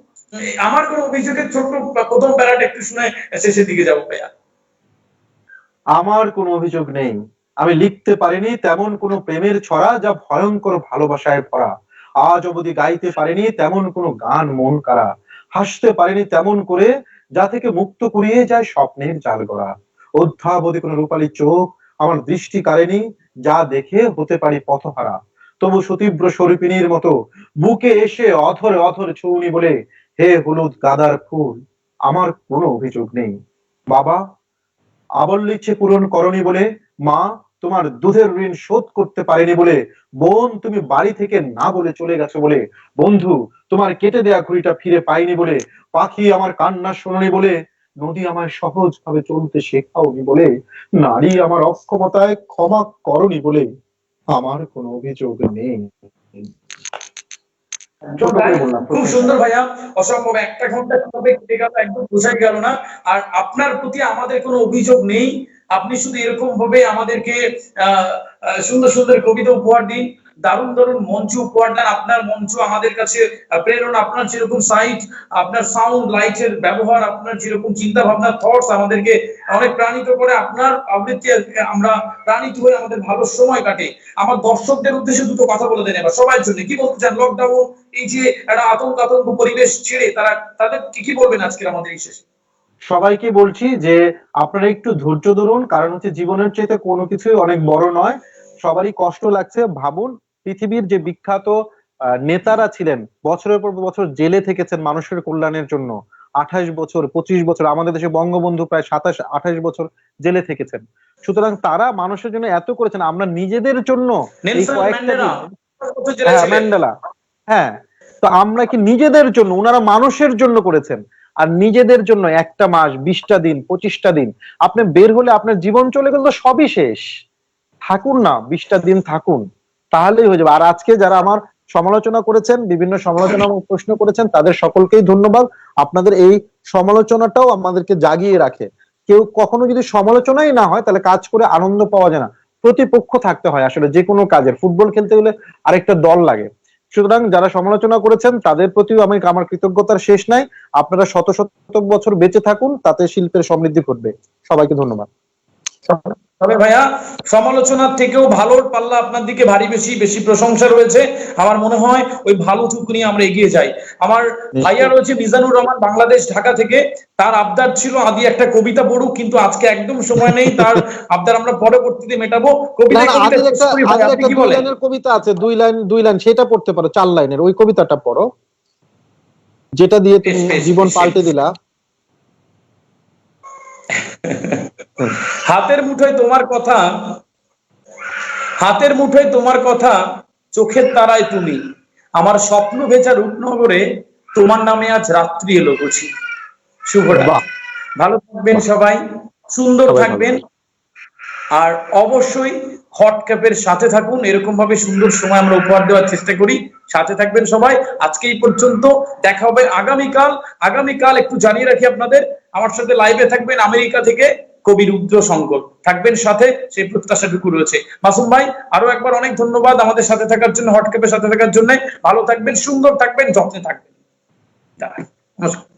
আমার কোনো অভিযোগের ছোট্ট প্রথম প্যারাটা একটু শুনে শেষের দিকে যাবো ভাইয়া। আমার কোনো অভিযোগ নেই, আমি লিখতে পারিনি তেমন কোনো প্রেমের ছড়া যা ভয়ঙ্কর ভালোবাসায় ভরা। আজ অবধি গাইতে পারিনি তেমন কোনো গান মন কাড়া। হাসতে পারিনি তেমন করে যা থেকে মুক্ত কুড়িয়ে যায় স্বপ্নের জাল গড়া। অদ্যাবধি কোনো রূপালী চোখ আমার দৃষ্টি কাড়েনি যা দেখে হতে পারি পথহারা। তবু সুতীব্র স্বরূপিনীর মতো বুকে এসে অধরে অধরে ছুঁনি বলে, হে হলুদ গাদার ফুল, আমার কোনো অভিযোগ নেই। বাবা, আবল্য ইচ্ছে পূরণ করনি বলে, মা তোমার দুধের ঋণ শোধ করতে পারেনি বলে, বোন তুমি বাড়ি থেকে না বলে চলে গেছো বলে, বন্ধু তোমার কেটে দেয়া ঘড়িটা ফিরে পাইনি বলে, পাখি আমার কান্না শোনি বলে, নদী আমায় সহজ ভাবে চলতে শেখাওনি বলে, নারী আমার অক্ষমতায় ক্ষমা করনি বলে, আমার কোনো অভিযোগ নেই। ছোট করে বললাম। খুব সুন্দর ভাইয়া, অসম্ভব, একটা ঘন্টা কিভাবে কেটে গেল একদম বোঝাই গেল না। আর আপনার প্রতি আমাদের কোনো অভিযোগ নেই, আপনি শুধু এরকম ভাবে আমাদেরকে সুন্দর সুন্দর কবিতা উপহার দিন, দারুণ দারুণ মঞ্চ উপহার দেন। আপনার মঞ্চ আমাদের কাছে প্রেরণা, আপনার যেরকম সাইট, আপনার সাউন্ড লাইটের ব্যবহার, আপনার যেরকম চিন্তা ভাবনা থটস আমাদেরকে অনেক প্রাণিত করে। আপনার আবৃত্তি আমরা প্রাণিত হয়ে আমাদের ভালো সময় কাটে। আমার দর্শকদের উদ্দেশ্যে দুটো কথা বলে দেন এবার সবার জন্য, কি বলতে চান? লকডাউন, এই যে একটা আতঙ্ক পরিবেশ ছেড়ে তাদের কি বলবেন আজকের আমাদের এই শেষে? সবাইকে বলছি যে আপনারা একটু ধৈর্য ধরুন, কারণ হচ্ছে জীবনের চাইতে কোনো কিছুই অনেক বড় নয়। সবারই কষ্ট লাগছে। ভাবুন, পৃথিবীর যে বিখ্যাত নেতারা ছিলেন, বছরের পর বছর জেলে থেকেছেন মানুষের কল্যাণের জন্য। 28 বছর 25 বছর, আমাদের দেশে বঙ্গবন্ধু প্রায় 27-28 বছর জেলে থেকেছেন। সুতরাং তারা মানুষের জন্য এত করেছেন, আমরা নিজেদের জন্য এই কয়েকটা হ্যাঁ, ম্যান্ডেলা, হ্যাঁ, তো আমরা কি নিজেদের জন্য, ওনারা মানুষের জন্য করেছেন। আর নিজেদের জন্য একটা মাস, 20টা দিন, 25টা দিন আপনি বের হলে আপনার জীবন চলে গেল তো সবই শেষ। থাকুন না, 20টা দিন থাকুন, তাহলেই হয়ে যাবে। আর আজকে যারা আমার সমালোচনা করেছেন, বিভিন্ন সমালোচনা এবং প্রশ্ন করেছেন, তাদের সকলকেই ধন্যবাদ। আপনাদের এই সমালোচনাটাও আমাদেরকে জাগিয়ে রাখে। কেউ কখনো যদি সমালোচনাই না হয় তাহলে কাজ করে আনন্দ পাওয়া যায় না। প্রতিপক্ষ থাকতে হয় আসলে যে কোনো কাজে। ফুটবল খেলতে গেলে আরেকটা দল লাগে। সুতরাং যারা সমালোচনা করেছেন তাদের প্রতিও আমার কৃতজ্ঞতার শেষ নাই। আপনারা শত শত বছর বেঁচে থাকুন, তাতে শিল্পের সমৃদ্ধি ঘটবে। সবাইকে ধন্যবাদ। তবে ভাইয়া, সমালোচনার থেকেও ভালোর পাল্লা আপনার দিকে ভারী, বেশি বেশি প্রশংসা রয়েছে। আমার মনে হয় ওই ভালো টুকু নিয়ে আমরা এগিয়ে যাই। আমার ভাইয়া রয়েছে মিজানুর রহমান, বাংলাদেশ ঢাকা থেকে। তার আবদার ছিল আদি একটা কবিতা পড়ুক, কিন্তু আজকে একদম সময় নেই, তার আবদার আমরা পরবর্তীতে মেটাবো। কবিতা আছে 2 লাইন, সেটা পড়তে পারো। 4 লাইনের ওই কবিতাটা পড়ো, যেটা দিয়ে তুমি জীবন পাল্টে দিলা। হাতের মুঠোয় তোমার কথা, হাতের মুঠোয় তোমার কথা, চোখের তারায় তুমি, আমার স্বপ্ন ভেজা রূপনগরে তোমার নামে আজ রাত্রি এলো বুঝি। শুভরাত্রি, ভালো থাকবেন সবাই, সুন্দর থাকবেন। আর অবশ্যই হট ক্যাপের সাথে থাকুন, এরকম ভাবে সুন্দর সময় আমরা উপহার দেওয়ার চেষ্টা করি। সাথে থাকবেন সবাই। আজকে এই পর্যন্ত, দেখা হবে আগামীকাল। আগামীকাল একটু জানিয়ে রাখি আপনাদের, আমার সাথে লাইভে থাকবেন আমেরিকা থেকে কবি রুদ্র শঙ্কর, থাকবেন সাথে, সেই প্রত্যাশাটুকু রয়েছে। মাসুম ভাই, আরো একবার অনেক ধন্যবাদ আমাদের সাথে থাকার জন্য, হট ক্যাপের সাথে থাকার জন্য। ভালো থাকবেন, সুন্দর থাকবেন, যত্নে থাকবেন। নমস্কার।